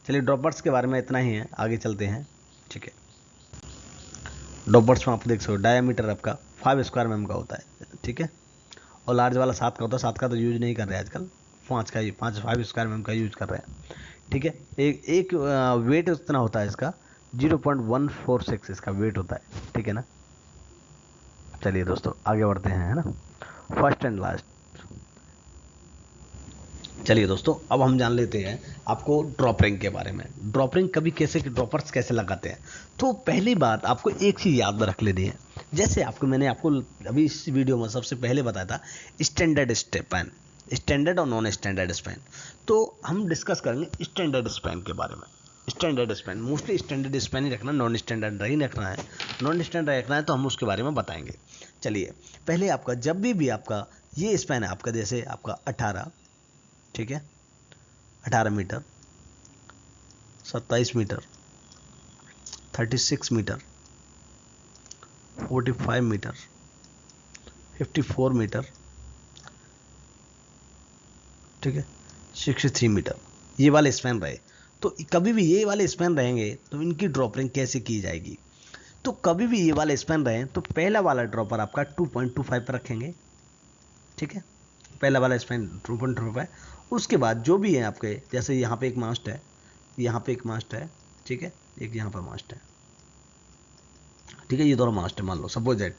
चलिए ड्रॉपर्स के बारे में इतना ही है, आगे चलते हैं, ठीक है। ड्रॉपर्स में आप देख सकते हो डायमीटर आपका 5 स्क्वायर mm का होता है, ठीक है। और लार्ज वाला 7 का होता है, 7 का तो यूज नहीं कर रहे हैं आजकल, 5 का ही 5 स्क्वायर mm का यूज कर रहे हैं, ठीक है। एक वेट उतना होता है इसका 0.146 इसका वेट होता है, ठीक है ना। चलिए दोस्तों आगे बढ़ते हैं, है ना, फर्स्ट एंड लास्ट। चलिए दोस्तों अब हम जान लेते हैं आपको ड्रॉप रिंग के बारे में। ड्रॉप रिंग कभी कैसे ड्रॉपर्स कैसे लगाते हैं। तो पहली बात आपको एक चीज़ याद रख लेनी है, जैसे मैंने आपको अभी इस वीडियो में सबसे पहले बताया था स्टैंडर्ड स्पेन, स्टैंडर्ड और नॉन स्टैंडर्ड स्पेन। तो हम डिस्कस करेंगे स्टैंडर्ड स्पेन के बारे में। Standard span mostly standard span ही रखना, नॉन स्टैंडर्ड नहीं रखना है। नॉन स्टैंडर्ड रखना है तो हम उसके बारे में बताएंगे। चलिए पहले आपका जब भी आपका ये स्पेन है आपका, जैसे आपका 18, ठीक है, 18 metre, 27 metre, 36 metre, 45 metre, 54 metre, ठीक है, 63 मीटर, ये वाले स्पैन रहे। तो कभी भी ये वाले स्पैन रहेंगे तो इनकी ड्रॉपरिंग कैसे की जाएगी। तो कभी भी ये वाले स्पैन रहे तो पहला वाला ड्रॉपर आपका 2.25 पर रखेंगे, ठीक है, पहला वाला स्पैन 2.25। उसके बाद जो भी है आपके, जैसे यहाँ पे एक मास्ट है, यहाँ पे एक मास्ट है, ठीक है, एक यहाँ पर मास्ट है, ठीक है, ये दोनों मास्ट है, मान लो सपोज दैट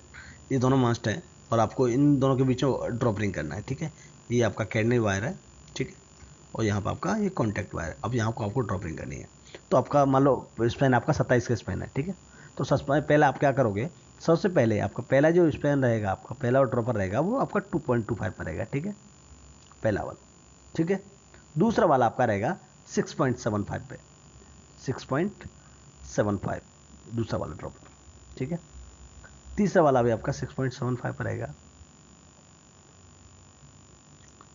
ये दोनों मास्ट है, और आपको इन दोनों के बीच में ड्रॉपरिंग करना है, ठीक है। ये आपका कैडनरी वायर है, ठीक है, और यहाँ पर आपका ये कॉन्टैक्ट वायर। अब यहाँ को आपको ड्रॉपरिंग करनी है। तो आपका मान लो स्पैन आपका 27 का स्पैन है, ठीक है। तो पहले आप क्या करोगे, सबसे पहले आपका पहला जो स्पैन रहेगा, आपका पहला ड्रॉपर रहेगा वो आपका 2.25 पर रहेगा, ठीक है, पहला वाला, ठीक है। दूसरा वाला आपका रहेगा 6.75 पे, 6.75 दूसरा वाला ड्रॉपर, ठीक है। तीसरा वाला भी आपका 6.75 पर रहेगा,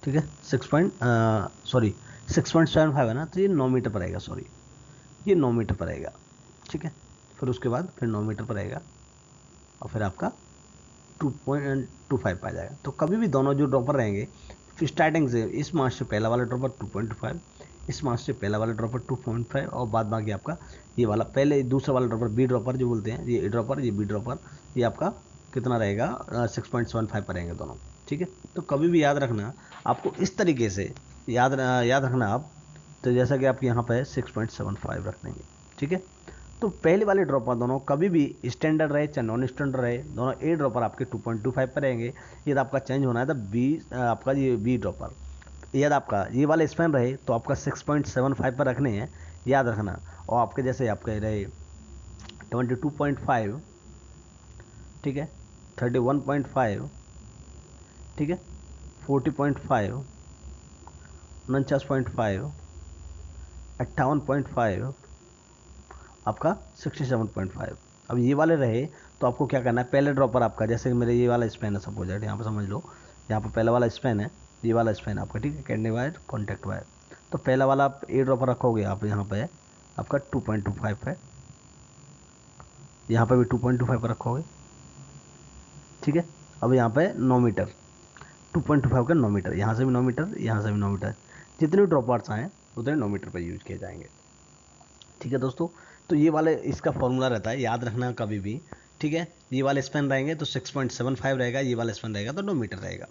ठीक है, 6.75 है ना, तो ये 9 मीटर पर रहेगा, सॉरी ये 9 मीटर पर रहेगा, ठीक है। फिर उसके बाद फिर 9 मीटर पर रहेगा, और फिर आपका 2.25 पर आ जाएगा। तो कभी भी दोनों जो ड्रॉपर रहेंगे फिर स्टार्टिंग से इस मास से पहला वाला ड्रॉपर 2.5, इस मास से पहला वाला ड्रॉपर 2.5, और बाद बाकी आपका ये वाला पहले दूसरा वाला ड्रॉपर बी ड्रॉपर जो बोलते हैं, ये ड्रॉपर ये बी ड्रॉपर, ये आपका कितना रहेगा 6.75 पर रहेंगे दोनों, ठीक है। तो कभी भी याद रखना आपको इस तरीके से याद रखना आप। तो जैसा कि आप यहाँ पर 6.75 रख देंगे, ठीक है। तो पहले वाले ड्रॉपर दोनों कभी भी स्टैंडर्ड रहे चाहे नॉन स्टैंडर्ड रहे, दोनों ए ड्रॉपर आपके 2.25 पर रहेंगे। यदि आपका चेंज होना है तो बी, आपका ये बी ड्रॉपर, यदि आपका ये वाला स्पैन रहे तो आपका 6.75 पर रखने हैं, याद रखना। और आपके जैसे आपके रहे 22.5, ठीक है, 31.5, ठीक है, 40.5, 49.5, 58.5, आपका 67.5। अब ये वाले रहे तो आपको क्या करना है, पहले ड्रॉपर आपका जैसे कि मेरे ये वाला स्पैन है सपोज दैट, यहाँ पर समझ लो, यहाँ पर पहला वाला स्पैन है, ये वाला स्पैन आपका, ठीक है, कैडनी वायर कॉन्टैक्ट वायर। तो पहला वाला आप ए ड्रॉपर रखोगे आप यहाँ पे, आपका 2.25 है, यहाँ पे भी 2.25 पर रखोगे, ठीक है। अब यहाँ पे 9 मीटर, 2.25 का 9 मीटर, यहाँ से भी 9 मीटर, यहाँ से भी 9 मीटर, जितने ड्रॉपर्स आए उतने 9 मीटर पर यूज किए जाएंगे, ठीक है दोस्तों। तो ये वाले इसका फॉर्मूला रहता है, याद रखना कभी भी, ठीक है। ये वाले स्पेन रहेंगे तो 6.75 रहेगा, ये वाला स्पेन रहेगा तो 9 मीटर रहेगा।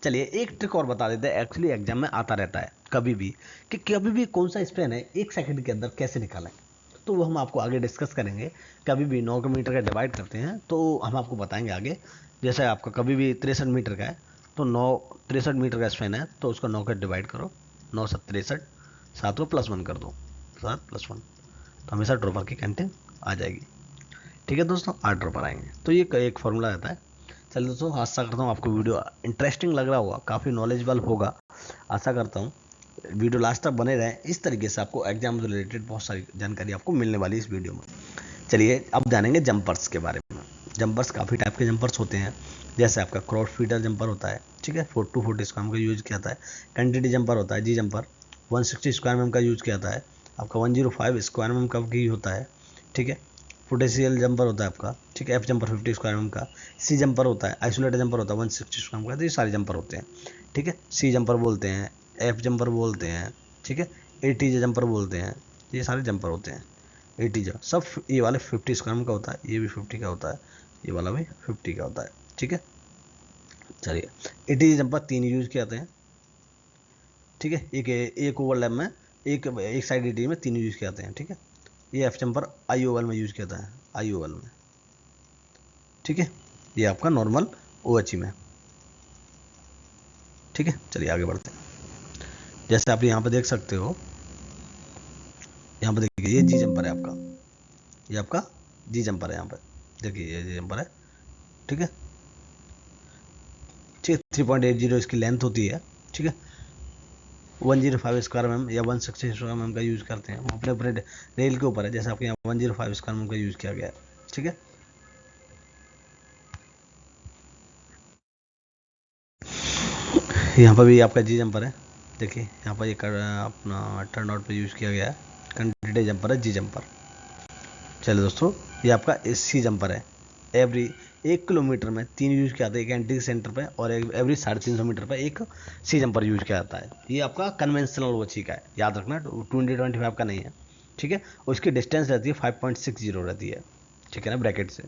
चलिए एक ट्रिक और बता देते हैं, एक्चुअली एग्जाम में आता रहता है कभी भी, कि कभी भी कौन सा स्पेन है 1 सेकंड के अंदर कैसे निकालें, तो वो हम आपको आगे डिस्कस करेंगे। कभी भी 9 मीटर का डिवाइड करते हैं तो हम आपको बताएंगे आगे। जैसे आपका कभी भी 63 मीटर का है तो 63 मीटर का स्पेन है तो उसको 9 का डिवाइड करो, 9 7 63, 7 को +1 कर दो, 7+1, तो हमेशा ड्रॉपर की कंटेंट आ जाएगी, ठीक है दोस्तों, 8 ड्रॉपर आएंगे। तो ये एक फॉर्मूला रहता है। चलिए दोस्तों, आशा करता हूँ आपको वीडियो इंटरेस्टिंग लग रहा होगा, काफ़ी नॉलेजेबल होगा, आशा करता हूँ वीडियो लास्ट तक बने रहें। इस तरीके से आपको एग्जाम से रिलेटेड बहुत सारी जानकारी आपको मिलने वाली है इस वीडियो में। चलिए अब जानेंगे जंपर्स के बारे में। जंपर्स काफ़ी टाइप के जंपर्स होते हैं, जैसे आपका क्रॉस फीडर जंपर होता है, ठीक है, 4 स्क्वायर का यूज किया जाता है। कंटिन्यूटी जंपर होता है, जी जंपर 160 स्क्वायर का यूज किया जाता है। आपका 105 स्क्वायर का भी होता है, ठीक है। पोटेंशियल जंपर होता है आपका, ठीक है, एफ जंपर 50 स्क्वायर का। सी जंपर होता है, आइसोलेटेड जंपर होता है 160 स्क्वायर का। तो ये सारे जंपर होते हैं, ठीक है। सी जंपर बोलते हैं, एफ जंपर बोलते हैं, ठीक है, एटी जंपर बोलते हैं, ये सारे जंपर होते हैं। एटी जो सब ये वाले 50 स्क्वायर का होता है, ये भी 50 का होता है, ये वाला भी 50 का होता है, ठीक है। चलिए एटी जंपर 3 यूज किए जाते हैं, ठीक है, एक ओवरलैप में एक साइड एटी में 3 यूज किए जाते हैं, ठीक है। ये एफ जंपर आई ओवल में यूज किया जाता है, आई ओवल में, ठीक है। ये आपका नॉर्मल ओएचई में, ठीक है। चलिए आगे बढ़ते हैं। जैसे आप यहाँ पे देख सकते हो, यहाँ पे देखिए ये जी जंपर है आपका, ये आपका जी जंपर है, यहाँ पे देखिए ये जी जंपर है, ठीक है, ठीक है। 3.80 इसकी लेंथ होती है, ठीक है। 105 स्क्वायर mm या 160 स्क्वायर mm का यूज करते हैं, अपने अपने रेल के ऊपर है। जैसे आपके यहाँ 105 स्क्वायर mm का यूज किया गया है, ठीक है। यहाँ पर भी आपका जी जंपर है, देखिए यहाँ पर ये अपना टर्न आउट पर यूज किया गया है, कंटिन्यूटी जंपर है, जी जंपर। चलिए दोस्तों, ये आपका सी जंपर है। एवरी 1 किलोमीटर में 3 यूज किया जाता है, एक एंट्री सेंटर पे, और एवरी 350 मीटर पे एक सी जंपर यूज किया जाता है। ये आपका कन्वेंशनल वॉची का है, याद रखना, 2025 का नहीं है, ठीक है। उसकी डिस्टेंस रहती है 5.60 रहती है, ठीक है ना, ब्रैकेट से।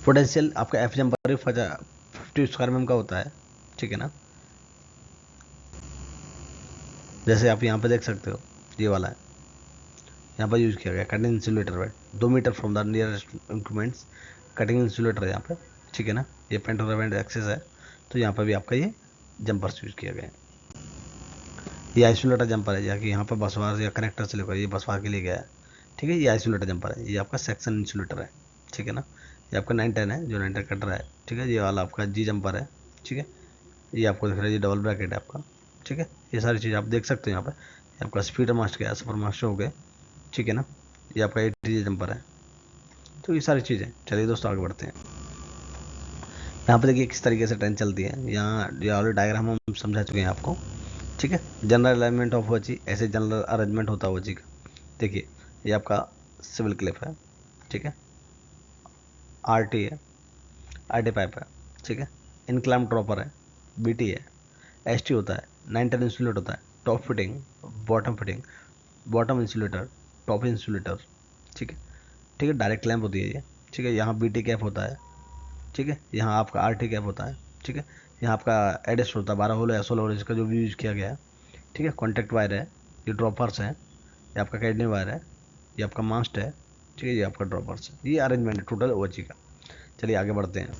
पोटेंशियल आपका एफ जंपर 50 स्क्वायर mm का होता है, ठीक है ना। जैसे आप यहाँ पे देख सकते हो, ये वाला है, यहाँ पर यूज़ किया गया कटिंग इंसुलेटर है, 2 metre from the nearest increments, cutting insulator है यहाँ पे, ठीक है ना। ये पेंटोरावेंट एक्सेस है, तो यहाँ पर भी आपका ये जंपर्स यूज़ किया गया है। ये आइसोलेटर जंपर है, जाकि यहाँ पर बसवार या कनेक्टर से लेकर ये बसवार के लिए गया है, ठीक है। ये आइसोलेटर जंपर है, ये आपका सेक्शन इंसुलेटर है, ठीक है ना। ये आपका 910 है, जो 910 कट रहा है, ठीक है। ये वाला आपका जी जंपर है, ठीक है। ये आपको दिख रहा है, ये डबल ब्रैकेट है आपका, ठीक है। ये सारी चीज़ आप देख सकते हो यहाँ पर। आपका स्पीडर मास्टर गया, सुपर मास्टर हो गए, ठीक है ना। ये आपका 80 जंपर है। तो ये सारी चीज़ें, चलिए दोस्तों आगे बढ़ते हैं। यहाँ पर देखिए किस तरीके से ट्रेन चलती है, यहाँ ये ऑलरेडी डायग्राम हम समझा चुके हैं आपको, ठीक है। जनरल अलाइनमेंट ऑफ वॉची, ऐसे जनरल अरेंजमेंट होता है वॉची का। देखिए ये आपका सिविल क्लिप है, ठीक है, आरटी है, आरटी पाइप है, ठीक है, इनक्लाम ड्रॉपर है, बीटी है, एसटी होता है, 910 इंसुलेट होता है, top fitting, bottom fitting, bottom insulator, top insulator, ठीक है, ठीक है। डायरेक्ट लैंप होती है ये, ठीक है। यहाँ बीटी कैप होता है, ठीक है। यहाँ आपका आरटी कैप होता है, ठीक है। यहाँ आपका एडेस्ट होता है 12 होल या 16 होल, इसका जो भी यूज़ किया गया है, ठीक है। कॉन्टैक्ट वायर है, ये ड्रॉपर्स हैं, ये आपका कैंटिलीवर है, ये आपका मास्ट है, ठीक है, ये आपका ड्रॉपर्स है। ये अरेंजमेंट है टोटल ओएचसी का। चलिए आगे बढ़ते हैं।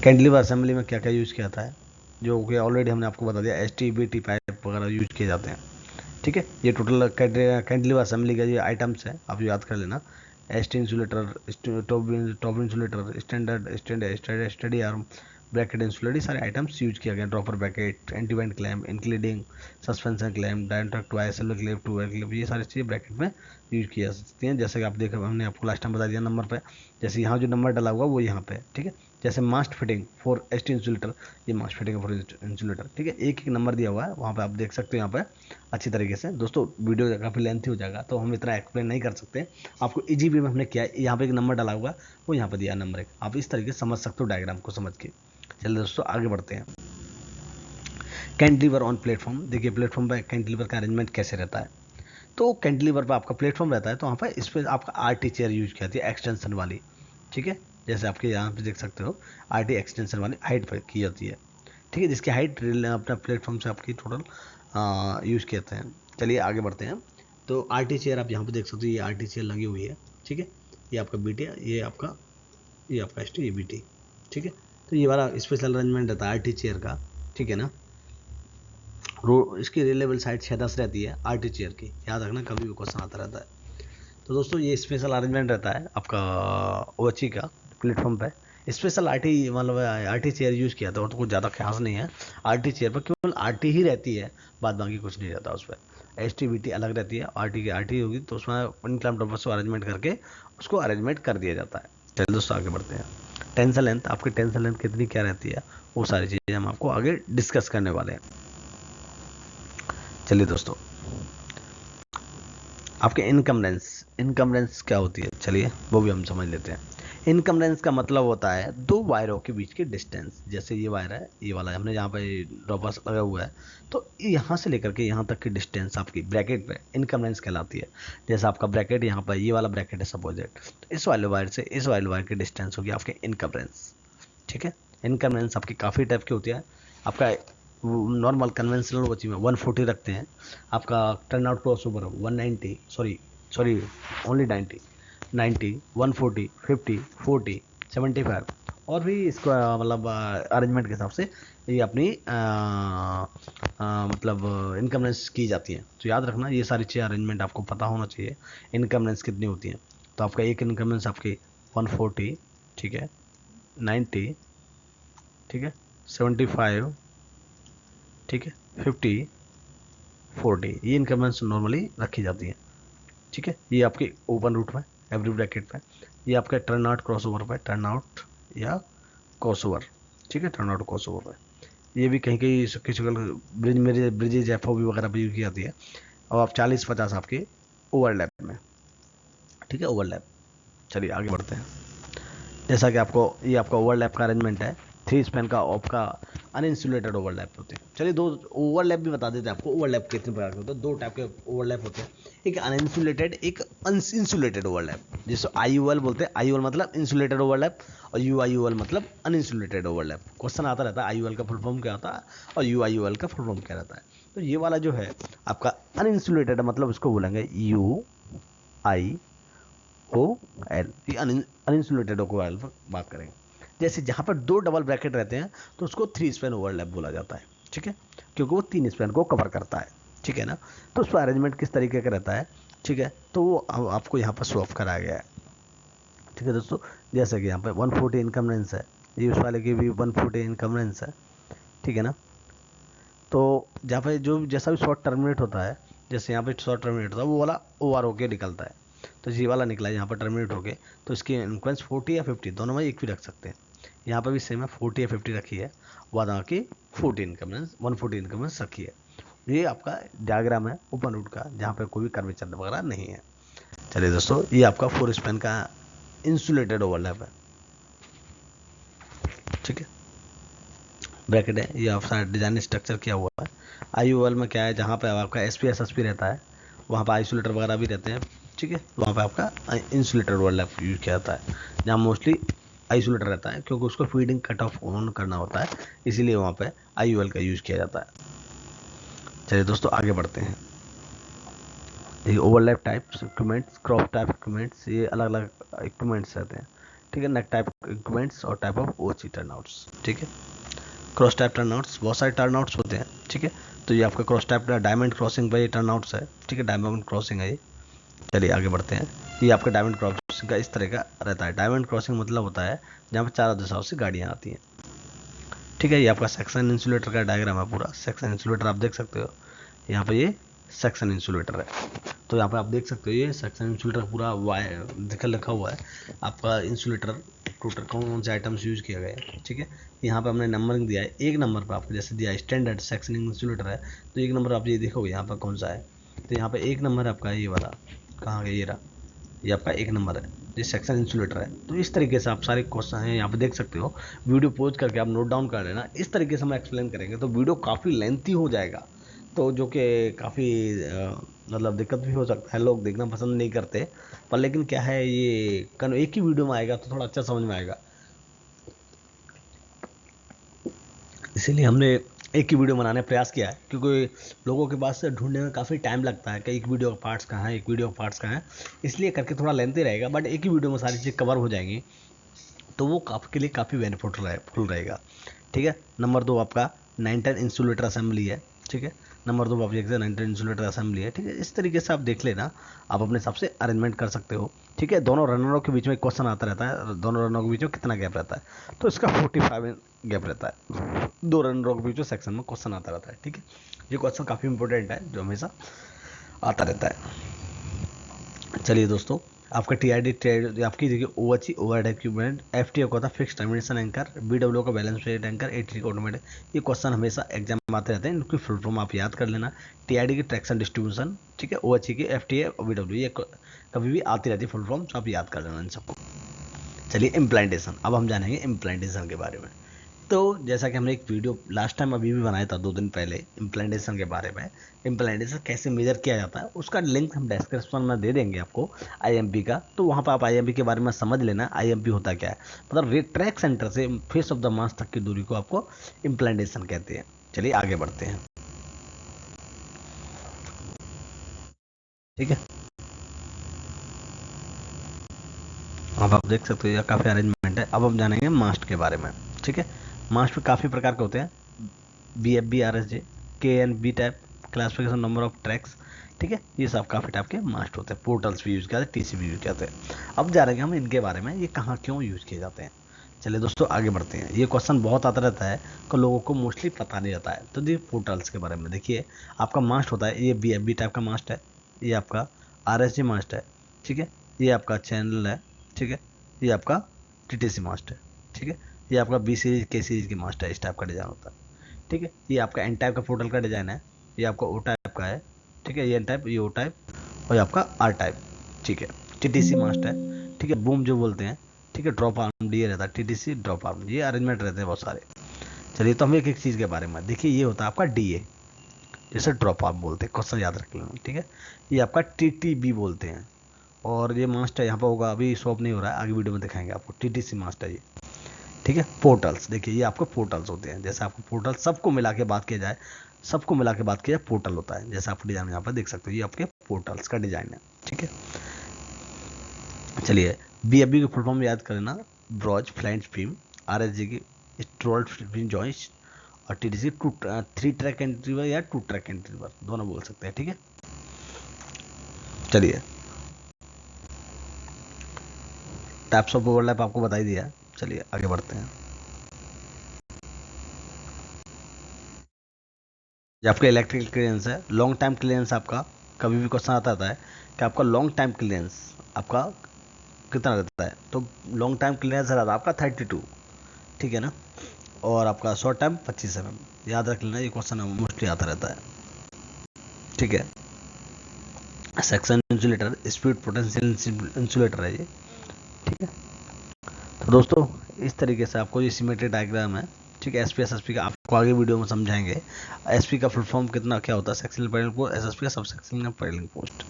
कैंटिलीवर असेंबली में क्या क्या यूज़ किया जाता है, जो कि ऑलरेडी हमने आपको बता दिया, S T B T pipe वगैरह यूज किए जाते हैं, ठीक है। ये टोटल कैंटिलीवर असेंबली का ये आइटम्स है, आप याद कर लेना। S T insulator, top insulator, standard study arm, bracket insulator, ये सारे आइटम्स यूज किया गया। Dropper bracket, anti vent clamp, including suspension clamp, direct toy seller clamp, two clamp, ये सारी चीज़ें ब्रैकेट में यूज की जा सकती हैं। जैसे कि आप देखो, हमने आपको लास्ट टाइम बता दिया नंबर पे, जैसे यहाँ जो नंबर डाला हुआ वो यहाँ पे, ठीक है। जैसे mast fitting for S T insulator, ये मास्ट फिटिंग फॉर इंसुलेटर, ठीक है। एक एक नंबर दिया हुआ है वहाँ पे, आप देख सकते हो यहाँ पे अच्छी तरीके से। दोस्तों वीडियो काफ़ी लेंथी हो जाएगा तो हम इतना एक्सप्लेन नहीं कर सकते। आपको इजी वे में हमने किया है, यहाँ पे एक नंबर डाला हुआ वो यहाँ पे दिया नंबर 1, आप इस तरीके से समझ सकते हो डायग्राम को समझ के। चलिए दोस्तों आगे बढ़ते हैं। कैंटिलीवर ऑन प्लेटफॉर्म, देखिए प्लेटफॉर्म पर कैंटिलीवर का अरेंजमेंट कैसे रहता है। तो कैंटिलीवर पर आपका प्लेटफॉर्म रहता है, तो वहाँ पर इस पर आपका आरटी चेयर यूज की जाती है, एक्सटेंशन वाली, ठीक है। जैसे आपके यहाँ पे देख सकते हो आरटी एक्सटेंशन वाली हाइट पर की जाती है, ठीक है, जिसकी हाइट अपना प्लेटफॉर्म से आपकी टोटल यूज़ किए हैं। चलिए आगे बढ़ते हैं। तो आरटी चेयर आप यहाँ पे देख सकते हो, ये आरटी चेयर लगी हुई है, ठीक है। ये आपका बीटी है, ये आपका एस टी, ये बीटी, ठीक है। तो ये वाला स्पेशल अरेंजमेंट रहता है आरटी चेयर का, ठीक है ना। इसकी रिलेबल साइड 6-10 रहती है आरटी चेयर की, याद रखना, कभी भी क्वेश्चन आता रहता है। तो दोस्तों ये स्पेशल अरेंजमेंट रहता है आपका ओएचसी का प्लेटफॉर्म पे। स्पेशल आरटी मतलब आरटी चेयर यूज़ किया था, और तो कुछ ज़्यादा खास नहीं है आरटी चेयर पर, केवल आरटी ही रहती है, बाद बाकी कुछ नहीं रहता उस पर। एस टी बी टी अलग रहती है, आरटी की आरटी होगी तो उसमें इनक्लाइंब टॉपर्स को अरेंजमेंट करके उसको अरेंजमेंट कर दिया जाता है। चलिए दोस्तों आगे बढ़ते हैं। टेंशन लेंथ, आपकी टेंशन लेंथ कितनी क्या रहती है, वो सारी चीज़ें हम आपको आगे डिस्कस करने वाले हैं। चलिए दोस्तों, आपके इनकम रेंस क्या होती है, चलिए वो भी हम समझ लेते हैं। इनकम रेंस का मतलब होता है दो वायरों के बीच की डिस्टेंस। जैसे ये वायर है, ये वाला हमने यहाँ पे ड्रॉपर्स लगा हुआ है, तो यहाँ से लेकर के यहाँ तक की डिस्टेंस आपकी ब्रैकेट पे इनकम रेंस कहलाती है। जैसे आपका ब्रैकेट यहाँ पर, ये वाला ब्रैकेट है सपोजिट, तो इस वाले वायर से इस वाले वायर की डिस्टेंस होगी आपके इनकम रेंस, ठीक है। इनकम रेंस आपकी काफ़ी टाइप की होती है। आपका नॉर्मल कन्वेंशनल वॉच में 140 रखते हैं, आपका turn out cross over 190, sorry only 90, 140, 50, 40, 75, और भी इसको मतलब अरेंजमेंट के हिसाब से ये अपनी मतलब इनकम रेंज की जाती है। तो याद रखना ये सारी चीज़ें अरेंजमेंट आपको पता होना चाहिए, इनकम रेंज कितनी होती है। तो आपका एक इनकम रेंज आपकी 140, ठीक है, 90, ठीक है, 75, ठीक है, 50, 40, ये इनकम रेंज नॉर्मली रखी जाती है, ठीक है। ये आपकी ओपन रूट में एवरी ब्रैकेट पे, ये आपका टर्न आउट क्रॉस ओवर पे, टर्न आउट या क्रॉस ओवर, ठीक है, टर्न आउट क्रॉस ओवर पे। ये भी कहीं कहीं किसी ब्रिजेज एफ वगैरह भी यूज की जाती है। और आप 40-50 आपके ओवरलैप में, ठीक है, ओवरलैप। चलिए आगे बढ़ते हैं। जैसा कि आपको ये आपका ओवरलैप का अरेंजमेंट है, 3 स्पैन का आपका अनइंसुलेटेड ओवरलैप होते हैं। चलिए दो ओवरलैप भी बता देते हैं आपको, ओवरलैप कितने प्रकार के होते हैं। 2 टाइप के ओवरलैप होते हैं, एक अनइंसुलेटेड, एक अनइंसुलेटेड ओवरलैप, जिसको IUL बोलते हैं। IUL मतलब इंसुलेटेड ओवरलैप, और UIUL मतलब अनइंसुलेटेड ओवरलैप। क्वेश्चन आता रहता है IUL का फुल फॉर्म क्या होता है और UIUL का फुल फॉर्म क्या रहता है। तो ये वाला जो है आपका अनइंसुलेटेड मतलब उसको बोलेंगे UIOL, ये अनइंसुलेटेड ओवरलैप पर बात करेंगे। जैसे जहाँ पर 2 डबल ब्रैकेट रहते हैं तो उसको 3 स्पैन ओवरलैप बोला जाता है, ठीक है, क्योंकि वो 3 स्पैन को कवर करता है, ठीक है ना। तो उसका अरेंजमेंट किस तरीके का रहता है, ठीक है, तो वो आपको यहाँ पर शो ऑफ कराया गया है, ठीक है दोस्तों। जैसे कि यहाँ पे 140 इनकम रेंज है, ये उस वाले की भी 140 इनकम रेंज है, ठीक है ना। तो जहाँ पे जो जैसा भी शॉर्ट टर्मिनेट होता है, जैसे यहाँ पे शॉर्ट टर्मिनेट होता है वो वाला OR होके निकलता है, तो जी वाला निकला है यहाँ पर टर्मिनेट होके, तो इसकी इनक्वेंस 40 या 50 दोनों में एक भी रख सकते हैं। यहाँ पर भी सेम है, 40 या 50 रखी है, वहाँ की 40 इनकमेंस 140 इनकमेंस रखी है। ये आपका डायग्राम है ओपन रूट का, जहाँ पर कोई भी कर्वेचर वगैरह नहीं है। चलिए दोस्तों, ये आपका 4 स्पैन का इंसुलेटेड ओवरलैप है, ठीक है, ब्रैकेट है, ये आपका डिजाइन स्ट्रक्चर किया हुआ है। IUL में क्या है, जहाँ पे आपका SP SSP रहता है वहाँ पर आइसोलेटर वगैरह भी रहते हैं, ठीक है, वहाँ पे आपका इंसुलेटर ओवरलैप यूज किया जाता है, जहाँ मोस्टली आइसोलेटर रहता है, क्योंकि उसको फीडिंग कट ऑफ ऑन करना होता है, इसीलिए वहाँ पे IUL का यूज किया जाता है। चलिए दोस्तों आगे बढ़ते हैं। ये overlap types equipments, cross type equipments, ये अलग अलग इक्विपमेंट्स रहते हैं, ठीक है। नेक टाइप इक्विपमेंट्स और टाइप ऑफ ओची टर्नआउट्स, ठीक है। क्रॉस टाइप टर्नआउट्स, बहुत सारे टर्नआउट्स होते हैं, ठीक है। तो ये आपका क्रॉस टाइप डायमंड क्रॉसिंग पर ये टर्नआउट्स है, ठीक है, डायमंड क्रॉसिंग है ये। चलिए आगे बढ़ते हैं। ये आपका डायमंड क्रॉसिंग का इस तरह का रहता है। डायमंड क्रॉसिंग मतलब होता है जहाँ पर चारों दिशाओं से गाड़ियाँ आती हैं, ठीक है। ये आपका सेक्शन इंसुलेटर का डायग्राम है पूरा। सेक्शन इंसुलेटर आप देख सकते हो, यहाँ पर ये सेक्शन इंसुलेटर है। तो यहाँ पे आप देख सकते हो ये सेक्शन इंसुलेटर पूरा वायर दिखा लिखा हुआ है आपका इंसुलेटर टोटल कौन कौन से आइटम्स यूज किया गया है, ठीक है। यहाँ पे हमने नंबरिंग दिया है, एक नंबर पर आपको जैसे दिया है स्टैंडर्ड सेक्शन इंसुलेटर है, तो एक नंबर आप ये देखोगे यहाँ पर कौन सा है, तो यहाँ पे एक नंबर आपका ये वाला, कहाँ गया, ये रहा, ये आपका एक नंबर है, ये सेक्शन इंसुलेटर है। तो इस तरीके से आप सारे क्वेश्चन हैं यहाँ पे देख सकते हो, वीडियो पॉज करके आप नोट डाउन कर लेना। इस तरीके से हम एक्सप्लेन करेंगे तो वीडियो काफ़ी लेंथी हो जाएगा, तो जो कि काफ़ी मतलब दिक्कत भी हो सकता है, लोग देखना पसंद नहीं करते। पर लेकिन क्या है, ये एक ही वीडियो में आएगा तो थोड़ा अच्छा समझ में आएगा, इसीलिए हमने एक ही वीडियो बनाने का प्रयास किया है, क्योंकि लोगों के पास ढूंढने में काफ़ी टाइम लगता है कि एक वीडियो का पार्ट्स कहाँ है, एक वीडियो का पार्ट्स कहाँ है, इसलिए करके थोड़ा लेंथी रहेगा। बट एक ही वीडियो में सारी चीज़ कवर हो जाएंगी, तो वो आपके लिए काफ़ी बेनिफिटफुल रहेगा, ठीक है। नंबर 2 आपका 910 इंसुलेटर असेंबली है, ठीक है। नंबर 2 आप देख सकते हैं 910 इंसुलेटर असेंबली है, ठीक है। इस तरीके से आप देख लेना, आप अपने हिसाब से अरेंजमेंट कर सकते हो, ठीक है। दोनों रनरों के बीच में क्वेश्चन आता रहता है, दोनों रनरों के बीच में कितना गैप रहता है, तो इसका 45 गैप रहता है, दो रनरों के बीच में सेक्शन में क्वेश्चन आता रहता है, ठीक है। ये क्वेश्चन काफ़ी इंपॉर्टेंट है जो हमेशा आता रहता है। चलिए दोस्तों, आपका टीआरडी ट्रेड आपकी देखिए ओएचई ओवरहेड इक्विपमेंट, एफटीओ का था फिक्स टर्मिनेशन एंकर, बीडब्ल्यू का बैलेंस रेट एंकर, एटी का ऑटोमेटिक। ये क्वेश्चन हमेशा एग्जाम में आते रहते हैं, इनकी फुल फॉर्म आप याद कर लेना। टीआरडी की ट्रैक्शन डिस्ट्रीब्यूशन, ठीक है, ओएचई की एफटीए और बीडब्ल्यू, ये कभी भी आती रहती है फुल फॉर्म, तो आप याद कर लेना इन सबको। चलिए इम्प्लांटेशन, अब हम जानेंगे इम्प्लांटेशन के बारे में। तो जैसा कि हमने एक वीडियो लास्ट टाइम अभी भी बनाया था 2 दिन पहले इम्प्लांटेशन के बारे में, इम्प्लांटेशन कैसे मेजर किया जाता है उसका लिंक हम डिस्क्रिप्शन में दे देंगे आपको आईएमपी का, तो वहाँ पर आप आईएमपी के बारे में समझ लेना आईएमपी होता क्या है। मतलब ट्रैक सेंटर से फेस ऑफ द मास तक की दूरी को आपको इम्प्लांटेशन कहते हैं। चलिए आगे बढ़ते हैं, ठीक है। अब आप देख सकते हो यह काफ़ी अरेंजमेंट है। अब हम जानेंगे मास्ट के बारे में, ठीक है। मास्ट में काफ़ी प्रकार के होते हैं, B F B R S J, K N B type, classification number of tracks, ठीक है। ये सब काफ़ी टाइप के मास्ट होते हैं। पोर्टल्स भी यूज़ किया जाते हैं, टीसी भी यूज़ किया जाते हैं। अब जानेंगे हम इनके बारे में, ये कहाँ क्यों यूज़ किए जाते हैं। चलिए दोस्तों आगे बढ़ते हैं। ये क्वेश्चन बहुत आता रहता है तो लोगों को मोस्टली पता नहीं रहता है। तो देखिए पोर्टल्स के बारे में देखिए, आपका मास्ट होता है, ये बी एफ बी टाइप का मास्ट है, ये आपका आर एस जी मास्ट है, ठीक है। ये आपका चैनल है, ठीक है। ये आपका टीटीसी मास्ट है, ठीक है। ये आपका बी सीरीज के सीरीज की मास्ट है, इस टाइप का डिज़ाइन होता है, ठीक है। ये आपका एन टाइप का पोर्टल का डिज़ाइन है, ये आपका ओ टाइप का है, ठीक है। ये एन टाइप, ये ओ टाइप और ये आपका आर टाइप, ठीक है। टीटीसी मास्ट है, ठीक है। बूम जो बोलते हैं, ठीक है। ड्रॉप आर्म डी रहता है, टीटीसी ड्रॉप आर्म, ये अरेंजमेंट रहते हैं बहुत सारे। चलिए तो हम एक एक चीज़ के बारे में देखिए, ये होता है आपका डीए, जैसे ड्रॉप आर्म बोलते हैं, क्वेश्चन याद रख लेना, ठीक है। ये आपका टीटीबी बोलते हैं, और ये मास्ट है यहाँ पर होगा, अभी शॉप नहीं हो रहा है, आगे वीडियो में दिखाएंगे आपको। टीटीसी मास्ट है ये, ठीक है। पोर्टल्स देखिए, ये आपके पोर्टल्स होते हैं, जैसे आपको पोर्टल सबको मिला के बात किया जाए, सबको मिला के बात किया जाए पोर्टल होता है, जैसे आप डिजाइन यहाँ पर देख सकते हो, ये आपके पोर्टल्स का डिजाइन है, ठीक है। चलिए बीएफबी की फुल फॉर्म याद करना, ब्रॉज फ्लाइंट स्ट्रीम, आरएसजी की स्ट्रोल्ड स्ट्रीम जॉइंट, और टीटीसी 3 ट्रैक एंट्रीवर या 2 ट्रैक एंट्रीवर दोनों बोल सकते हैं, ठीक है। चलिए टाइप्स ऑफ ओवरलैप आपको बता ही दिया, चलिए आगे बढ़ते हैं। ये आपका इलेक्ट्रिकल क्लियरेंस है, लॉन्ग टाइम क्लियरेंस आपका, कभी भी क्वेश्चन आता है कि आपका लॉन्ग टाइम क्लियरेंस आपका कितना रहता है, तो लॉन्ग टाइम क्लियरेंस रहता है आपका 32, ठीक है ना। और आपका शॉर्ट टाइम 25 mm, याद रख लेना, ये क्वेश्चन मोस्टली आता रहता है, ठीक है। Section insulator speed potential insulator है ये, ठीक है। तो दोस्तों इस तरीके से आपको ये सिमेट्रिक डायग्राम है, ठीक है। एसपी का आपको आगे वीडियो में समझाएंगे। एसपी का फुल फॉर्म कितना क्या होता है, सेक्शनल पैरेलल पोस्ट, एसएसपी का सब सेक्शनल पैरेलल पोस्ट,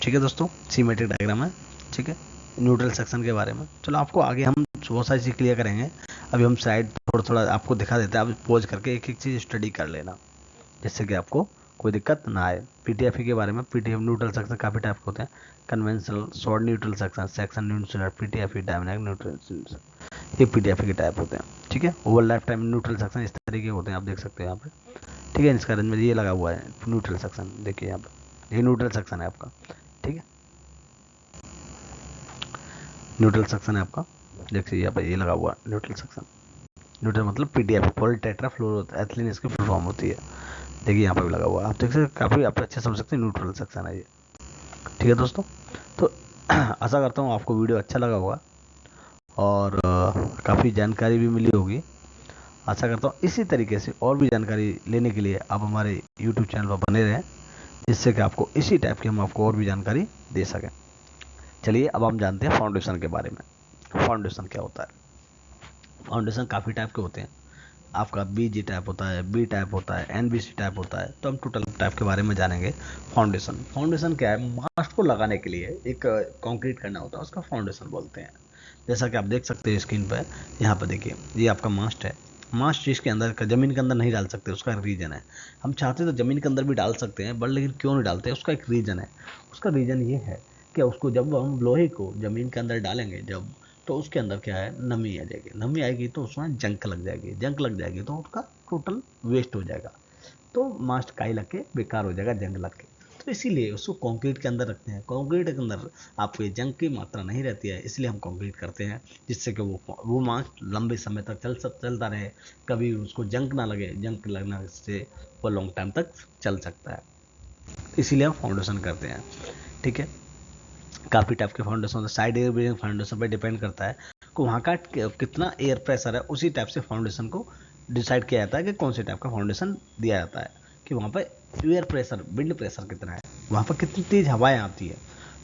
ठीक है दोस्तों। सिमेट्रिक डायग्राम है, ठीक है। न्यूट्रल सेक्शन के बारे में चलो आपको आगे हम बहुत सारी चीज़ क्लियर करेंगे। अभी हम साइड थोड़ा थोड़ा आपको दिखा देते हैं, आप पॉज करके एक एक चीज़ स्टडी कर लेना, जिससे कि आपको कोई दिक्कत ना आए। पीटीएफ के बारे में, पीटीएफ न्यूट्रल सेक्शन काफ़ी टाइप के होते हैं, conventional, short neutral section, section neutral, PTF, dynamic neutral, ये पीटीएफ के टाइप होते हैं। ठीक है, over life time neutral section इस तरीके के होते हैं, आप देख सकते हैं यहाँ पे। ठीक है, इसका रेंज में ये लगा हुआ है न्यूट्रल सेक्शन, देखिए यहाँ पे, ये न्यूट्रल सेक्शन है आपका। ठीक है, न्यूट्रल सेक्शन है आपका, देखिए यहाँ पे ये लगा हुआ है न्यूट्रल सेक्शन। न्यूट्रल मतलब पीटीएफ, पॉली टेट्रा फ्लोरोएथिलीन इसकी फुल फॉर्म होती है। देखिए यहाँ पे भी लगा हुआ है, आप देख सकते, काफ़ी आप अच्छे समझ सकते हैं, न्यूट्रल सेक्शन है ये। ठीक है दोस्तों, तो आशा करता हूँ आपको वीडियो अच्छा लगा होगा और काफ़ी जानकारी भी मिली होगी। आशा करता हूँ इसी तरीके से और भी जानकारी लेने के लिए आप हमारे YouTube चैनल पर बने रहें, जिससे कि आपको इसी टाइप की हम आपको और भी जानकारी दे सकें। चलिए अब हम जानते हैं फाउंडेशन के बारे में। फाउंडेशन क्या होता है? फाउंडेशन काफ़ी टाइप के होते हैं। आपका बीजी टाइप होता है, बी टाइप होता है, एनबीसी टाइप होता है। तो हम टोटल टाइप के बारे में जानेंगे। फाउंडेशन, फाउंडेशन क्या है? मास्ट को लगाने के लिए एक कंक्रीट करना होता है, उसका फाउंडेशन बोलते हैं। जैसा कि आप देख सकते हैं स्क्रीन पर, यहाँ पर देखिए, ये आपका मास्ट है। मास्ट जिसके अंदर का ज़मीन के अंदर नहीं डाल सकते, उसका एक रीज़न है। हम चाहते तो ज़मीन के अंदर भी डाल सकते हैं, बट लेकिन क्यों नहीं डालते, उसका एक रीज़न है। उसका रीज़न ये है कि उसको जब हम लोहे को ज़मीन के अंदर डालेंगे जब, तो उसके अंदर क्या है, नमी आ जाएगी। नमी आएगी तो उसमें जंक लग जाएगी, जंक लग जाएगी तो उसका टोटल वेस्ट हो जाएगा, तो मास्ट काई लग के बेकार हो जाएगा, जंग लग के। तो इसीलिए उसको कंक्रीट के अंदर रखते हैं। कंक्रीट के अंदर आपको जंग की मात्रा नहीं रहती है, इसलिए हम कंक्रीट करते हैं, जिससे कि वो मास्ट लंबे समय तक चलता रहे, कभी उसको जंग ना लगे। जंग लगने से वो लॉन्ग टाइम तक चल सकता है, इसीलिए हम फाउंडेशन करते हैं। ठीक है, काफ़ी टाइप के फाउंडेशन होता है। साइड एयर बेरिंग फाउंडेशन पर डिपेंड करता है कि वहाँ का कितना एयर प्रेशर है, उसी टाइप से फाउंडेशन को डिसाइड किया जाता है कि कौन से टाइप का फाउंडेशन दिया जाता है, कि वहाँ पर एयर प्रेशर, विंड प्रेशर कितना है, वहाँ पर कितनी तेज़ हवाएं आती है,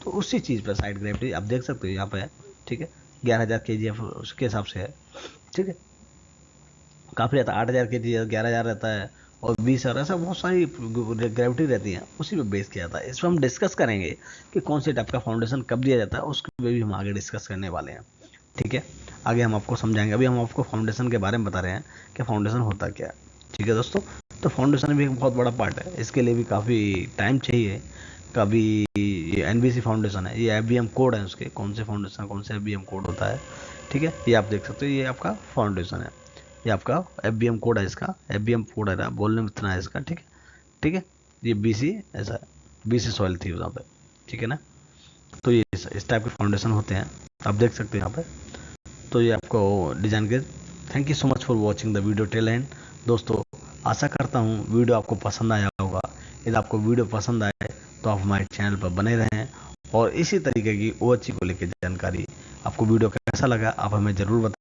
तो उसी चीज़ पर साइड ग्रेविटी आप देख सकते हो यहाँ पर है। ठीक है, 11,000 kgf उसके हिसाब से है। ठीक है, काफ़ी रहता है, 8,000 kg, 11,000 रहता है, और 20,000, ऐसा बहुत सारी ग्रेविटी रहती है, उसी पे बेस किया जाता है। इसमें हम डिस्कस करेंगे कि कौन से टाइप का फाउंडेशन कब दिया जाता है, उसके भी हम आगे डिस्कस करने वाले हैं। ठीक है, आगे हम आपको समझाएंगे। अभी हम आपको फाउंडेशन के बारे में बता रहे हैं कि फाउंडेशन होता क्या है। ठीक है दोस्तों, तो फाउंडेशन भी एक बहुत बड़ा पार्ट है, इसके लिए भी काफ़ी टाइम चाहिए। कभी ये एनबीसी फाउंडेशन है, ये एफबीएम कोड है उसके, कौन से फाउंडेशन कौन से एफबीएम कोड होता है। ठीक है, ये आप देख सकते हो, ये आपका फाउंडेशन है, ये आपका एफबीएम कोड है, इसका एफबीएम कोड है, बोलने में इतना है इसका। ठीक है, ठीक है, ये बीसी ऐसा है, बीसी सॉइल थी वहाँ पे। ठीक है ना, तो ये इस टाइप के फाउंडेशन होते हैं, आप देख सकते हैं यहाँ पे। तो ये आपको डिज़ाइन के, thank you so much for watching the video till and. दोस्तों, आशा करता हूँ वीडियो आपको पसंद आया होगा। यदि आपको वीडियो पसंद आए तो आप हमारे चैनल पर बने रहें, और इसी तरीके की ओएचसी को लेकर जानकारी, आपको वीडियो कैसा लगा आप हमें ज़रूर बताएं।